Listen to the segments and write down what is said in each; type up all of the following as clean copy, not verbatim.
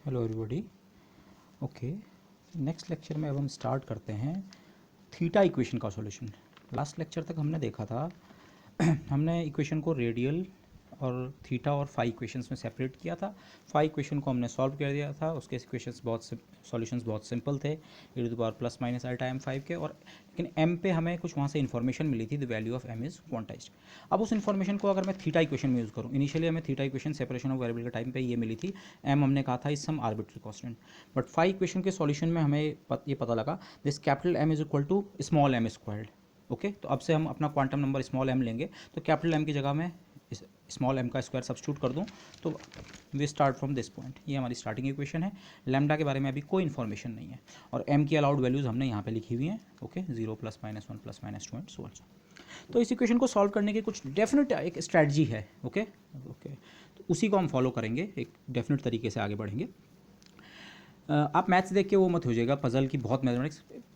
Hello everybody. Okay, next lecture में अब हम स्टार्ट करते हैं थीटा इक्वेशन का सॉल्यूशन। लास्ट लेक्चर तक हमने देखा था हमने इक्वेशन को रेडियल और थीटा और फाई इक्वेशंस में सेपरेट किया था। फाई इक्वेशन को हमने सॉल्व कर दिया था, उसके इक्वेशंस सॉल्यूशंस बहुत सिंपल थे, e⁻⁻i के। और लेकिन m पे हमें कुछ वहाँ से इन्फॉर्मेशन मिली थी, the value of m is quantized. अब उस इन्फॉर्मेशन को अगर मैं थीटा इक्वेशन में यूज़ करूँ, इनिशियली हमें theta equation separation of variable के टाइम पे ये मिली थी, m हमने कहा था is some arbitrary constant. But phi equation के सॉल्यूशन में हमें ये पता लगा this capital M is equal to small m squared. Okay, तो अब से हम अपना क्वांटम नंबर स्मॉल m लेंगे, तो कैपिटल M की जगह में स्मॉल m का स्क्वायर सब्स्टिट्यूट कर दूं, तो we start from this point. ये हमारी स्टार्टिंग इक्वेशन है। लैम्डा के बारे में अभी कोई इन्फॉर्मेशन नहीं है, और m की अलाउड वैल्यूज़ हमने यहाँ पे लिखी हुई हैं। Okay, 0 +, -1 + -2 and so on. तो इस इक्वेशन को सॉल्व करने की कुछ डेफिनेट एक स्ट्रैटेजी है। ओके, तो उसी को हम फॉलो करेंगे, एक डेफिनेट तरीके से आगे बढ़ेंगे। आप मैथ्स देख के वो मत हो जाएगा पजल की, बहुत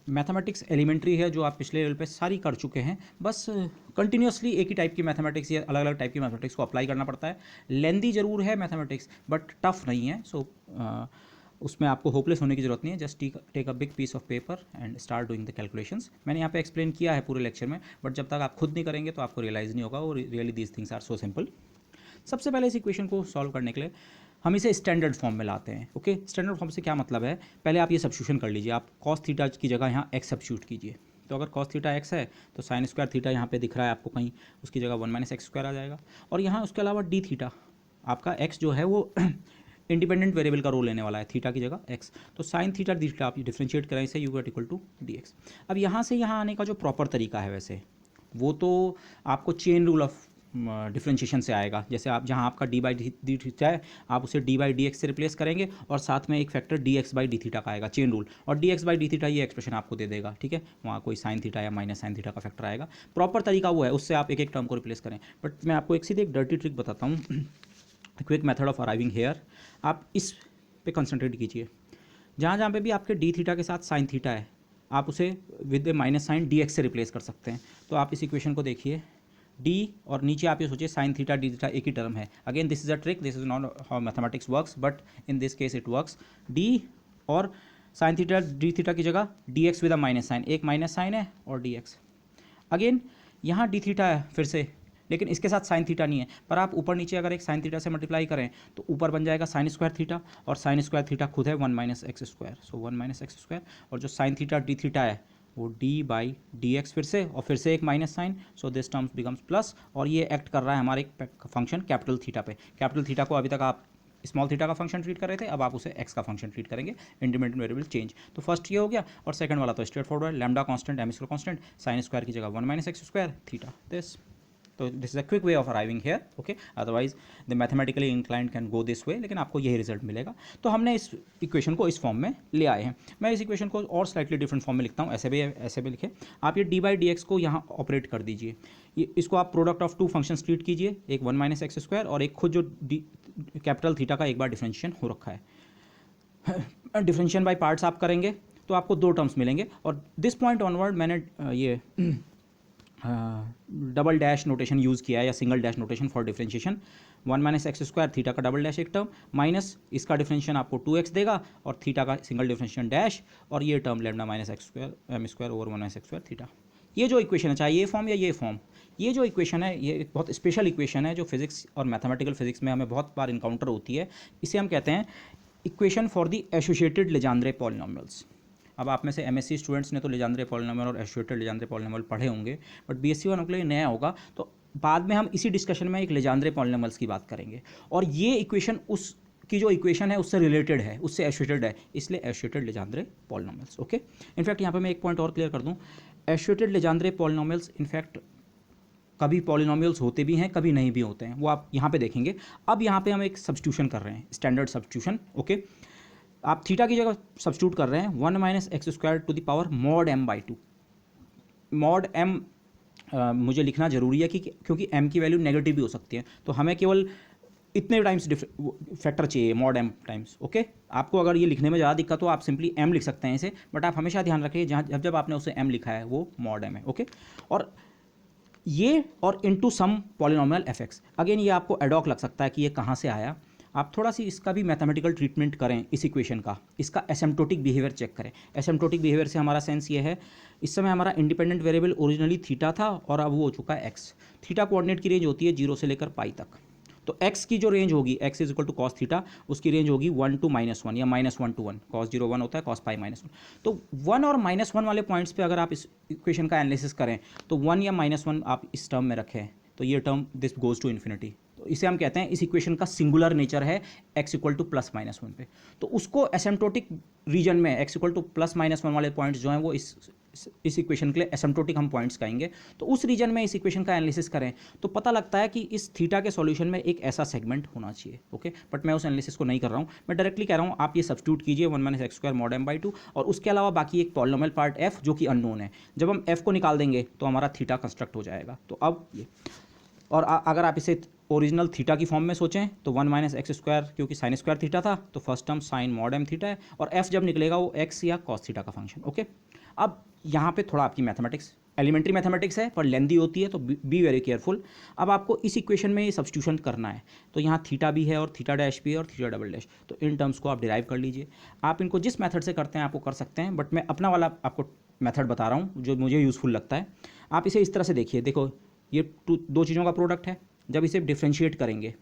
मैथमेटिक्स एलिमेंट्री है जो आप पिछले लेवल पे सारी कर चुके हैं। बस कंटिन्यूसली एक ही टाइप की मैथमेटिक्स या अलग अलग टाइप की मैथमेटिक्स को अप्लाई करना पड़ता है। लेंदी ज़रूर है मैथमेटिक्स, बट टफ नहीं है। सो उसमें आपको होपलेस होने की ज़रूरत नहीं है। Just take a big piece of paper and start doing the calculations. मैंने यहाँ पे एक्सप्लेन किया है पूरे लेक्चर में, बट जब तक आप खुद नहीं करेंगे तो आपको रियलाइज़ नहीं होगा वो really these things are so simple. सबसे पहले इस इक्वेशन को सॉल्व करने के लिए हम इसे स्टैंडर्ड फॉर्म में लाते हैं। ओके, स्टैंडर्ड फॉर्म से क्या मतलब है, पहले आप ये सब्स्टिट्यूशन कर लीजिए। आप कॉस थीटा की जगह यहाँ एक्स सब्स्टिट्यूट कीजिए। तो अगर कॉस थीटा एक्स है तो साइन स्क्वायर थीटा यहाँ पे दिख रहा है आपको कहीं, उसकी जगह 1 - x² आ जाएगा। और यहाँ उसके अलावा डी थीटा, आपका एक्स जो है वो इंडिपेंडेंट वेरिएबल का रोल लेने वाला है, थीटा की जगह एक्स। तो साइन थीटा डी थीटा आप डिफ्रेंशिएट करें इसे, u = dx। अब यहाँ से यहाँ आने का जो प्रॉपर तरीका है वैसे वो तो आपको चेन रूल ऑफ डिफ्रेंशिएशन से आएगा। जैसे आप जहाँ आपका डी थीटा है, आप उसे d/dx से रिप्लेस करेंगे और साथ में एक फैक्टर dx/d थीटा का आएगा, चेन रूल। और dx/d थीटा ये एक्सप्रेशन आपको दे देगा, ठीक है। वहाँ कोई साइन थीटा या माइनस साइन थीटा का फैक्टर आएगा। प्रॉपर तरीका वो है, उससे आप एक एक टर्म को रिप्लेस करें। बट मैं आपको एक सीधे एक डर्टी ट्रिक बताता हूँ, quick method of arriving here. आप इस पे कंसंट्रेट कीजिए, जहाँ जहाँ पे भी आपके डी थीटा के साथ साइन थीटा है, आप उसे with the minus sign dx से रिप्लेस कर सकते हैं। तो आप इस इक्वेशन को देखिए, d और नीचे आप ये सोचिए साइन थीटा डी थीटा एक ही टर्म है। Again this is a trick, this is not how mathematics works, but in this case it works. d और साइन थीटा डी थीटा की जगह dx with a minus sign, एक minus sign है और dx। Again यहाँ d theta है फिर से, लेकिन इसके साथ साइन थीटा नहीं है, पर आप ऊपर नीचे अगर एक साइन थीटा से मल्टीप्लाई करें तो ऊपर बन जाएगा साइन स्क्वायर थीटा, और साइन स्क्वायर थीटा खुद है 1 - x²। सो 1 - x², और जो साइन थीटा डी थीटा है वो d/dx फिर से, और फिर से एक minus sign. So this terms becomes plus, और ये एक्ट कर रहा है हमारे एक फंक्शन कैपिटल थीटा पे। कैपिटल थीटा को अभी तक आप स्मॉल थीटा का फंक्शन ट्रीट कर रहे थे, अब आप उसे एक्स का फंक्शन ट्रीट करेंगे, इंडिपेंडेंट वेरिएबल चेंज। तो फर्स्ट ये हो गया, और सेकंड वाला तो स्ट्रेट फॉरवर्ड है, lambda constant m square constant, sine square की जगह 1 - x² थीटा दिस। तो this is a quick way of arriving here. Okay, otherwise the mathematically inclined can go this way, लेकिन आपको यही रिजल्ट मिलेगा। तो हमने इस इक्वेशन को इस फॉर्म में ले आए हैं। मैं इस इक्वेशन को और स्लाइटली डिफरेंट फॉर्म में लिखता हूँ, ऐसे भी लिखे। आप ये d/dx को यहाँ ऑपरेट कर दीजिए। इसको आप product of two function treat कीजिए, एक 1 - x² और एक खुद जो कैपिटल थीटा का एक बार डिफरेंशिएशन हो रखा है। डिफरेंशिएशन बाय पार्ट्स आप करेंगे तो आपको दो टर्म्स मिलेंगे, और दिस पॉइंट ऑनवर्ड मैंने ये डबल डैश नोटेशन यूज़ किया है, या single dash notation for differentiation. 1 - x² theta का डबल डैश एक टर्म, माइनस इसका डिफरेंशिएशन आपको 2x देगा, और थीटा का सिंगल डिफरेंशिएशन डैश, और ये term lambda - x² m² over 1 - x² theta. ये जो इक्वेशन है, चाहे ये फॉर्म या ये फॉर्म, ये जो इक्वेशन है ये एक बहुत स्पेशल इक्वेशन है जो फिजिक्स और मैथमेटिकल फिजिक्स में हमें बहुत बार इनकाउंटर होती है। इसे हम कहते हैं equation for the associated Legendre polynomials. अब आप में से एमएससी स्टूडेंट्स ने तो लेजेंड्रे पॉलिनोमियल और एसोसिएटेड लेजेंड्रे पॉलिनोमियल पढ़े होंगे, बट बीएससी वालों के लिए नया होगा। तो बाद में हम इसी डिस्कशन में एक लेजेंड्रे पॉलिनोमियल्स की बात करेंगे, और ये इक्वेशन उस की जो इक्वेशन है उससे रिलेटेड है, उससे एसोसिएटेड है, इसलिए associated Legendre polynomials. Okay, in fact यहाँ पे मैं एक पॉइंट और क्लियर कर दूँ, एसोसिएटेड लेजेंड्रे पॉलिनोमियल्स इनफैक्ट कभी पॉलिनोमियल्स होते भी हैं, कभी नहीं भी होते हैं, वो आप यहाँ पे देखेंगे। अब यहाँ पे हम एक सब्स्टिट्यूशन कर रहे हैं, स्टैंडर्ड सब्स्टिट्यूशन। ओके, आप थीटा की जगह सब्स्टिट्यूट कर रहे हैं 1 - x² to the power mod m/2। mod m मुझे लिखना जरूरी है क्योंकि m की वैल्यू नेगेटिव भी हो सकती है, तो हमें केवल इतने टाइम्स फैक्टर चाहिए mod m टाइम्स। ओके, आपको अगर ये लिखने में ज़्यादा दिक्कत हो आप सिंपली m लिख सकते हैं इसे, बट आप हमेशा ध्यान रखिए जहाँ जब आपने उसे m लिखा है वो mod m है। ओके, और ये और into some polynomial fx। Again ये आपको एडॉक लग सकता है कि ये कहाँ से आया। आप थोड़ा सी इसका भी मैथमेटिकल ट्रीटमेंट करें इस इक्वेशन का, इसका एसिम्प्टोटिक बिहेवियर चेक करें। एसिम्प्टोटिक बिहेवियर से हमारा सेंस ये है, इस समय हमारा इंडिपेंडेंट वेरिएबल ओरिजिनली थीटा था और अब वो हो चुका है एक्स। थीटा कोऑर्डिनेट की रेंज होती है 0 से लेकर पाई तक, तो x की जो रेंज होगी x is equal to cos theta, उसकी रेंज होगी 1 to -1 या -1 to 1। कॉस 0 1 होता है, कॉस पाई -1। तो 1 और -1 वाले पॉइंट्स पे अगर आप इस इक्वेशन का एनालिसिस करें तो 1 या -1 आप इस टर्म में रखें तो ये term this goes to infinity. तो इसे हम कहते हैं इस इक्वेशन का सिंगुलर नेचर है x इक्वल टू +-1 पे। तो उसको एसिम्प्टोटिक रीजन में x इक्वल टू +-1 वाले पॉइंट्स जो हैं वो इस इक्वेशन के लिए एसिम्प्टोटिक हम पॉइंट्स कहेंगे। तो उस रीजन में इस इक्वेशन का एनालिसिस करें तो पता लगता है कि इस थीटा के सॉल्यूशन में एक ऐसा सेगमेंट होना चाहिए। ओके, बट मैं उस एनालिसिस को नहीं कर रहा हूँ, मैं डायरेक्टली कह रहा हूँ आप ये सब्स्टिट्यूट कीजिए 1 - x² mod m/2 और उसके अलावा बाकी एक पॉलिनोमियल पार्ट f जो कि अननोन है। जब हम f को निकाल देंगे तो हमारा थीटा कंस्ट्रक्ट हो जाएगा। तो अब ये, और अगर आप इसे ओरिजिनल थीटा की फॉर्म में सोचें तो 1 - x² क्योंकि साइन स्क्वायर थीटा था तो first term sine mod m theta है और f जब निकलेगा वो x या कॉस थीटा का फंक्शन। ओके, अब यहाँ पे थोड़ा आपकी मैथमेटिक्स एलिमेंट्री मैथमेटिक्स है पर लेंदी होती है, तो बी वेरी केयरफुल। अब आपको इस इक्वेशन में ये सब्स्टिट्यूशन करना है, तो यहाँ थीटा भी है और थीटा डैश भी है और थीटा डबल डैश, तो इन टर्म्स को आप डिराइव कर लीजिए। आप इनको जिस मेथड से करते हैं आपको कर सकते हैं, बट मैं अपना वाला आपको मेथड बता रहा हूँ जो मुझे यूज़फुल लगता है। आप इसे इस तरह से देखिए, देखो ये दो चीज़ों का प्रोडक्ट है। जब इसे डिफ्रेंशिएट करेंगे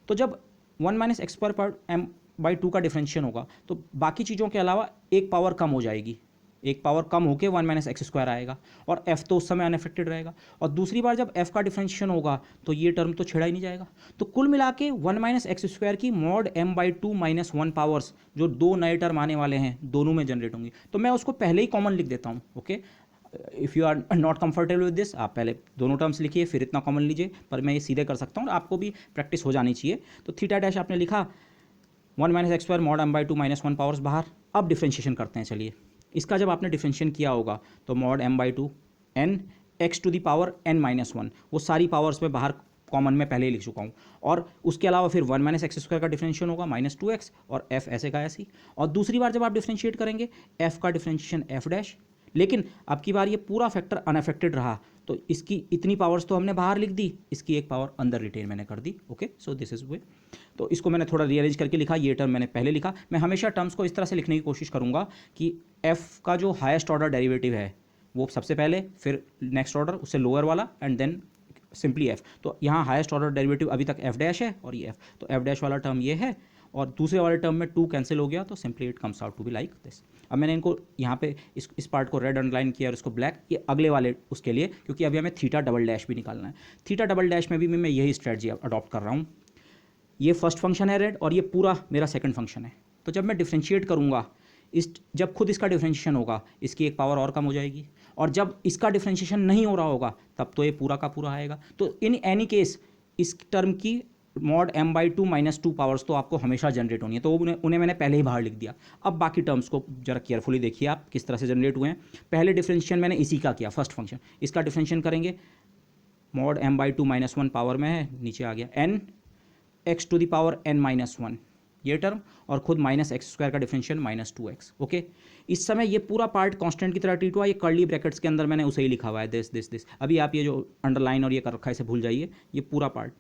तो जब 1 - x² पर m/2 का डिफ्रेंशिएशन होगा तो बाकी चीज़ों के अलावा एक पावर कम हो जाएगी, एक पावर कम होकर 1 - x² आएगा और f तो उस समय अनअफेक्टेड रहेगा। और दूसरी बार जब f का डिफ्रेंशिएशन होगा तो ये टर्म तो छेड़ा ही नहीं जाएगा। तो कुल मिला के 1 - x² की mod m/2 - 1 पावर्स जो दो नए टर्म आने वाले हैं दोनों में जनरेट होंगी। तो मैं उसको पहले ही कॉमन लिख देता हूँ। Okay, if you are not comfortable with this आप पहले दोनों टर्म्स लिखिए फिर इतना कॉमन लीजिए, पर मैं ये सीधे कर सकता हूँ और आपको भी प्रैक्टिस हो जानी चाहिए। तो थीटा डैश आपने लिखा, 1 - x² mod m/2 - 1 पावर्स बाहर। अब डिफ्रेंशिएशन करते हैं, चलिए इसका जब आपने डिफ्रेंशिएशन किया होगा तो mod m/2 n x⁻n-1 वो सारी पावर्स में बाहर कॉमन में पहले ही लिख चुका हूँ। और उसके अलावा फिर 1 - x² का डिफ्रेंशिएशन होगा -2x और f ऐसे का ऐसी। और दूसरी बार जब आप डिफ्रेंशिएट करेंगे f का डिफ्रेंशिएशन f डैश, लेकिन अब की बार ये पूरा फैक्टर अनअफेक्टेड रहा तो इसकी इतनी पावर्स तो हमने बाहर लिख दी, इसकी एक पावर अंदर रिटेन मैंने कर दी। Okay, so this is way. तो इसको मैंने थोड़ा रीअरेंज करके लिखा, ये टर्म मैंने पहले लिखा। मैं हमेशा टर्म्स को इस तरह से लिखने की कोशिश करूँगा कि f का जो हाईएस्ट ऑर्डर डेरिवेटिव है वो सबसे पहले, फिर नेक्स्ट ऑर्डर उससे लोअर वाला एंड देन सिंपली f। तो यहाँ हाईएस्ट ऑर्डर डेरिवेटिव अभी तक f डैश है और ये f, तो f डैश वाला टर्म ये है और दूसरे वाले टर्म में 2 कैंसिल हो गया तो simply it comes out to be like this. अब मैंने इनको यहाँ पे इस पार्ट को रेड अंडरलाइन किया और इसको ब्लैक, ये अगले वाले उसके लिए, क्योंकि अभी हमें थीटा डबल डैश भी निकालना है। थीटा डबल डैश में भी मैं यही स्ट्रेटजी अडॉप्ट कर रहा हूँ। ये फर्स्ट फंक्शन है रेड और ये पूरा मेरा सेकंड फंक्शन है। तो जब मैं डिफ्रेंशिएट करूँगा जब खुद इसका डिफ्रेंशिएशन होगा इसकी एक पावर और कम हो जाएगी, और जब इसका डिफ्रेंशिएशन नहीं हो रहा होगा तब तो ये पूरा का पूरा आएगा। तो इन एनी केस इस टर्म की mod m/2 - 2 पावर्स तो आपको हमेशा जनरेट होनी है, तो उन्हें मैंने पहले ही बाहर लिख दिया। अब बाकी टर्म्स को जरा केयरफुली देखिए आप किस तरह से जनरेट हुए हैं। पहले डिफ्रेंशिएशन मैंने इसी का किया, फर्स्ट फंक्शन, इसका डिफ्रेंशिएशन करेंगे mod m/2 - 1 पावर में है, नीचे आ गया n x⁻n-1 ये टर्म और खुद -x² का डिफरेंशियल -2x। ओके, इस समय ये पूरा पार्ट कांस्टेंट की तरह ट्रीट हुआ। ये कर्ली ब्रैकेट्स के अंदर मैंने उसे ही लिखा हुआ है, दिस। अभी आप ये जो अंडरलाइन और ये कर रखा है इसे भूल जाइए, ये पूरा पार्ट।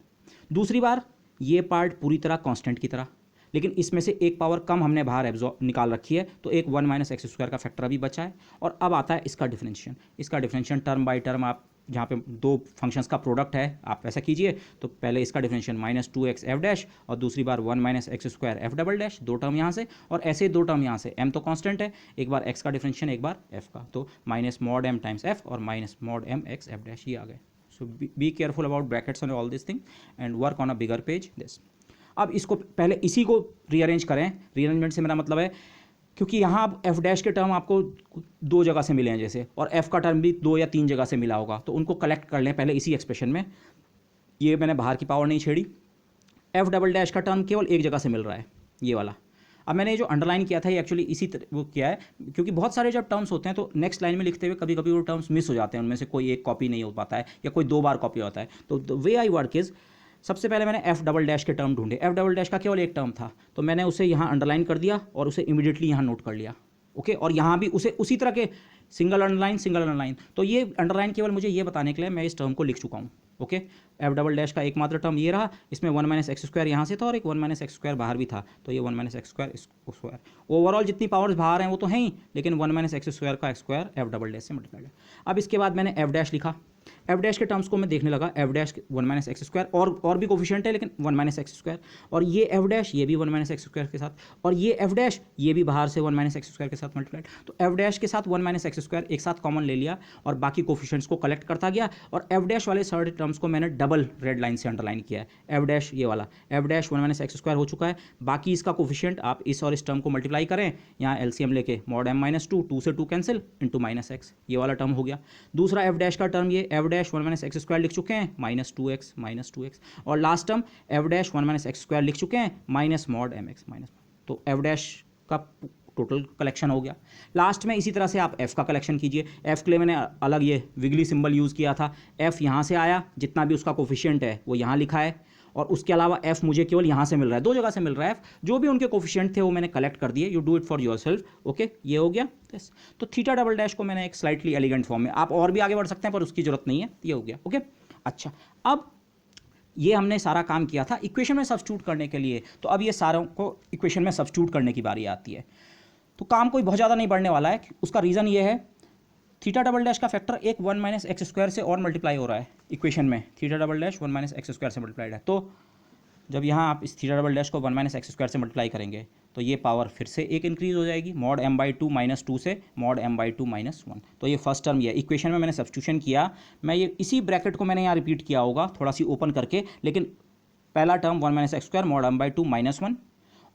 दूसरी बार ये पार्ट पूरी तरह कांस्टेंट की तरह, लेकिन इसमें से एक पावर कम हमने बाहर एब्जॉर्ब निकाल रखी है, तो एक 1 - x² का फैक्टर अभी बचा है। और अब आता है इसका डिफरेंशिएशन। इसका डिफरेंशिएशन टर्म बाय टर्म, आप जहाँ पे दो फंक्शंस का प्रोडक्ट है आप ऐसा कीजिए। तो पहले इसका डिफरेंशिएशन -2x f डैश और दूसरी बार 1 - x² f डबल डैश, दो टर्म यहाँ से और ऐसे दो टर्म यहाँ से। m तो कांस्टेंट है, एक बार x का डिफरेंशिएशन एक बार f का, तो -mod m टाइम्स f और -mod m x f dash ये आ गए। So be careful about brackets and all this thing and work on a bigger page this. अब इसको पहले इसी को रीअरेंज करें। रीअरेंजमेंट से मेरा मतलब है क्योंकि यहाँ अब f डैश के टर्म आपको दो जगह से मिले हैं जैसे, और f का टर्म भी 2 या 3 जगह से मिला होगा, तो उनको कलेक्ट कर लें पहले इसी एक्सप्रेशन में। ये मैंने बाहर की पावर नहीं छेड़ी। f डबल डैश का टर्म केवल एक जगह से मिल रहा है, ये वाला। अब मैंने जो अंडरलाइन किया था ये एक्चुअली इसी वो किया है, क्योंकि बहुत सारे जब टर्म्स होते हैं तो नेक्स्ट लाइन में लिखते हुए कभी कभी वो टर्म्स मिस हो जाते हैं, उनमें से कोई एक कॉपी नहीं हो पाता है या कोई 2 बार कॉपी होता है। तो the way I work is, सबसे पहले मैंने f डबल डैश के टर्म ढूंढे। f डबल डैश का केवल एक टर्म था, तो मैंने उसे यहाँ अंडरलाइन कर दिया और उसे इमीडिएटली यहाँ नोट कर लिया। ओके, और यहाँ भी उसे उसी तरह के सिंगल अंडरलाइन। तो ये अंडरलाइन केवल मुझे ये बताने के लिए मैं इस टर्म को लिख चुका हूँ। ओके। एफ डबल डैश का एकमात्र टर्म ये रहा, इसमें 1 माइनस एक्स स्क्वायर यहाँ से था और एक 1 माइनस एक्स स्क्वायर बाहर भी था, तो ये 1 माइनस एक्स स्क्वायर ओवरऑल जितनी पावर्स बाहर हैं वो तो हैं ही, लेकिन 1 माइनस एक्स स्क्वायर का स्क्वायर एफ डबल डैश से मल्टीप्लाइड है। अब इसके बाद मैंने एफ डैश लिखा, एफ डैश के टर्म्स को मैं देखने लगा, F dash 1 minus x square और भी कोफिशिएंट है लेकिन 1 माइनस एक्स स्क्वायर, और ये एफ डैश ये भी 1 माइनस एक्स स्क्वायर के साथ, और ये एफ डैश ये भी बाहर से 1 माइनस एक्स स्क्वायर के साथ मल्टीप्लाइड। तो एफ डैश के साथ 1 माइनस एक्स स्क्वायर एक साथ कॉमन ले लिया और बाकी कोफिशिएंट्स को कलेक्ट करता गया, और एफ डैश वाले सारे टर्म्स को मैंने डबल रेड लाइन से अंडरलाइन किया है। एफ डैश ये वाला F dash 1 minus x square हो चुका है, बाकी इसका कोफिशिएंट आप इस और इस टर्म को मल्टीप्लाई करें, यहाँ एलसीएम लेके मॉड एम माइनस 2 से 2 कैंसिल इंटू माइनस एक्स, ये वाला टर्म हो गया। दूसरा एफ डैश का टर्म ये f dash 1 minus x square लिख चुके हैं माइनस टू एक्स, और last term f dash 1 minus x square लिख चुके हैं minus mod m x minus, तो एफ डैश का टोटल कलेक्शन हो गया। लास्ट में इसी तरह से आप एफ का कलेक्शन कीजिए। एफ के लिए मैंने अलग ये विगली सिंबल यूज़ किया था, एफ यहाँ से आया, जितना भी उसका कोफिशिएंट है वो यहाँ लिखा है, और उसके अलावा एफ मुझे केवल यहाँ से मिल रहा है, 2 जगह से मिल रहा है एफ, जो भी उनके कोफिशिएंट थे वो मैंने कलेक्ट कर दिए। You do it for your self, okay, ये हो गया। यस, तो थीटा डबल डैश को मैंने एक स्लाइटली एलिगेंट फॉर्म में, आप और भी आगे बढ़ सकते हैं पर उसकी जरूरत नहीं है, ये हो गया। ओके, अच्छा, अब ये हमने सारा काम किया था इक्वेशन में सब्स्टिट्यूट करने के लिए, तो अब ये सारों को इक्वेशन में सब्स्टिट्यूट करने की बारी आती है। तो काम कोई बहुत ज़्यादा नहीं बढ़ने वाला है, उसका रीज़न ये है, थीटा डबल डैश का फैक्टर एक 1 माइनस एक्स स्क्वायर से और मल्टीप्लाई हो रहा है इक्वेशन में, theta double dash 1 minus x square से मल्टीप्लाइड है। तो जब यहाँ आप इस थीटा डबल डैश को 1 माइनस एक्स स्क्वायर से मल्टीप्लाई करेंगे तो ये पावर फिर से एक इंक्रीज हो जाएगी, मॉड एम बाई 2 माइनस 2 से मॉड एम बाई 2 माइनस 1। तो ये फर्स्ट टर्म ये इक्वेशन में मैंने सब्स्टिट्यूशन किया, मैं ये इसी ब्रैकेट को मैंने यहाँ रिपीट किया होगा थोड़ा सी ओपन करके, लेकिन पहला term 1 minus x square mod m by 2 minus 1,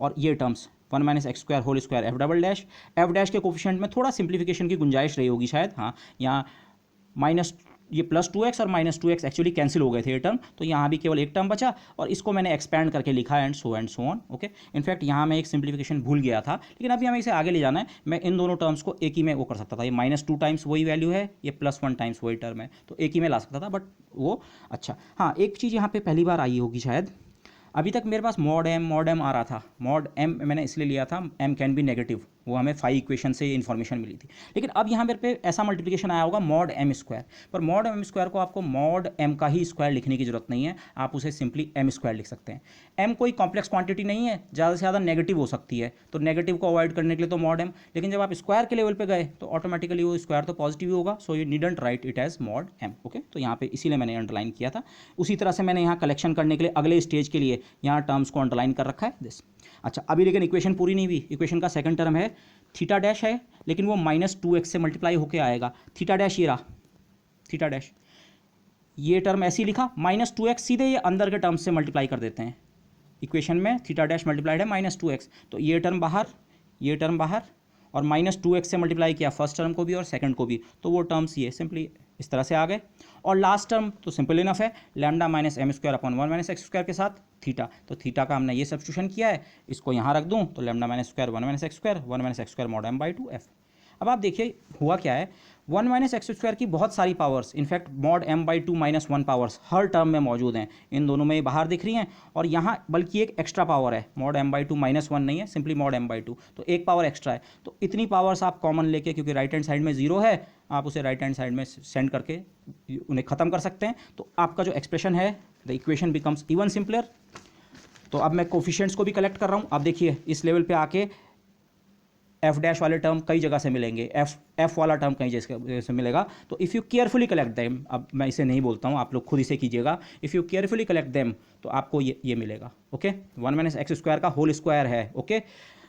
और ये terms 1 minus x square whole square f double dash. F dash के कोफिशिएंट में थोड़ा सिंप्लीफिकेशन की गुंजाइश रही होगी शायद, हाँ, यहाँ माइनस ये प्लस 2x और माइनस 2x एक्चुअली कैंसिल हो गए थे ये टर्म, तो यहाँ भी केवल एक टर्म बचा और इसको मैंने एक्सपैंड करके लिखा and so on. Okay, in fact यहाँ मैं एक सिंप्लीफिकेशन भूल गया था, लेकिन अभी हमें इसे आगे ले जाना है। मैं इन दोनों टर्म्स को एक ही में वो कर सकता था, ये -2 टाइम्स वही वैल्यू है, ये +1 टाइम्स वही टर्म है, तो एक ही में ला सकता था, बट वो अच्छा, हाँ, एक चीज़ यहाँ पे पहली बार आई होगी शायद, अभी तक मेरे पास मॉड एम आ रहा था, मॉड एम मैंने इसलिए लिया था, एम कैन बी नेगेटिव, वो हमें फाई इक्वेशन से इन्फॉर्मेशन मिली थी, लेकिन अब यहाँ मेरे पे ऐसा मल्टीप्लिकेशन आया होगा मॉड एम स्क्वायर, पर मॉड एम स्क्वायर को आपको मॉड एम का ही स्क्वायर लिखने की जरूरत नहीं है, आप उसे सिंपली एम स्क्वायर लिख सकते हैं। एम कोई कॉम्प्लेक्स क्वांटिटी नहीं है, ज़्यादा से ज़्यादा नेगेटिव हो सकती है, तो नेगेटिव को अवॉइड करने के लिए तो मॉड एम, लेकिन जब आप स्क्वायर के लेवल पे गए तो ऑटोमेटिकली वो स्क्वायर तो पॉजिटिव ही होगा, so you needn't write it as mod m. Okay, तो यहाँ पे इसीलिए मैंने अंडरलाइन किया था। उसी तरह से मैंने यहाँ कलेक्शन करने के लिए अगले स्टेज के लिए यहाँ टर्म्स को अंडरलाइन कर रखा है दिस। अच्छा, अभी लेकिन इक्वेशन पूरी नहीं हुई, इक्वेशन का सेकंड टर्म है थीटा डैश है, लेकिन वो -2x से मल्टीप्लाई होके आएगा। थीटा डैश ये रहा, थीटा डैश, ये टर्म ऐसे ही लिखा, -2x सीधे ये अंदर के टर्म से मल्टीप्लाई कर देते हैं। इक्वेशन में थीटा डैश मल्टीप्लाइड है -2x, तो ये टर्म बाहर, ये टर्म बाहर, और -2x से मल्टीप्लाई किया फर्स्ट टर्म को भी और सेकंड को भी, तो वो टर्म्स ये सिंपली इस तरह से आ गए। और लास्ट टर्म तो सिंपल इनफ है, lambda minus m square upon 1 minus x square के साथ थीटा, तो थीटा का हमने ये सब्स्टिट्यूशन किया है, इसको यहाँ रख दूँ तो lambda minus square 1 minus x square, 1 minus x square mod m by 2 f. अब आप देखिए हुआ क्या है, 1 माइनस एक्स स्क्वायर की बहुत सारी powers, in fact mod m by 2 minus 1 powers हर टर्म में मौजूद हैं, इन दोनों में ये बाहर दिख रही हैं, और यहाँ बल्कि एक एक्स्ट्रा पावर है, मॉड एम बाई 2 माइनस 1 नहीं है, सिंपली मॉड एम बाई 2, तो एक पावर एक्स्ट्रा है। तो इतनी पावर्स आप कॉमन लेके, क्योंकि राइट हैंड साइड में 0 है, आप उसे राइट हैंड साइड में सेंड करके उन्हें ख़त्म कर सकते हैं, तो आपका जो एक्सप्रेशन है the equation becomes even simpler. तो अब मैं कोफिशिएंट्स को भी कलेक्ट कर रहा हूँ। अब देखिए इस लेवल पे आके एफ डैश वाले टर्म कई जगह से मिलेंगे, एफ वाला टर्म कई जगह से मिलेगा, तो if you carefully collect them, अब मैं इसे नहीं बोलता हूँ, आप लोग खुद इसे कीजिएगा, if you carefully collect them तो आपको ये मिलेगा। ओके, 1 माइनस एक्स स्क्वायर का होल स्क्वायर है। ओके,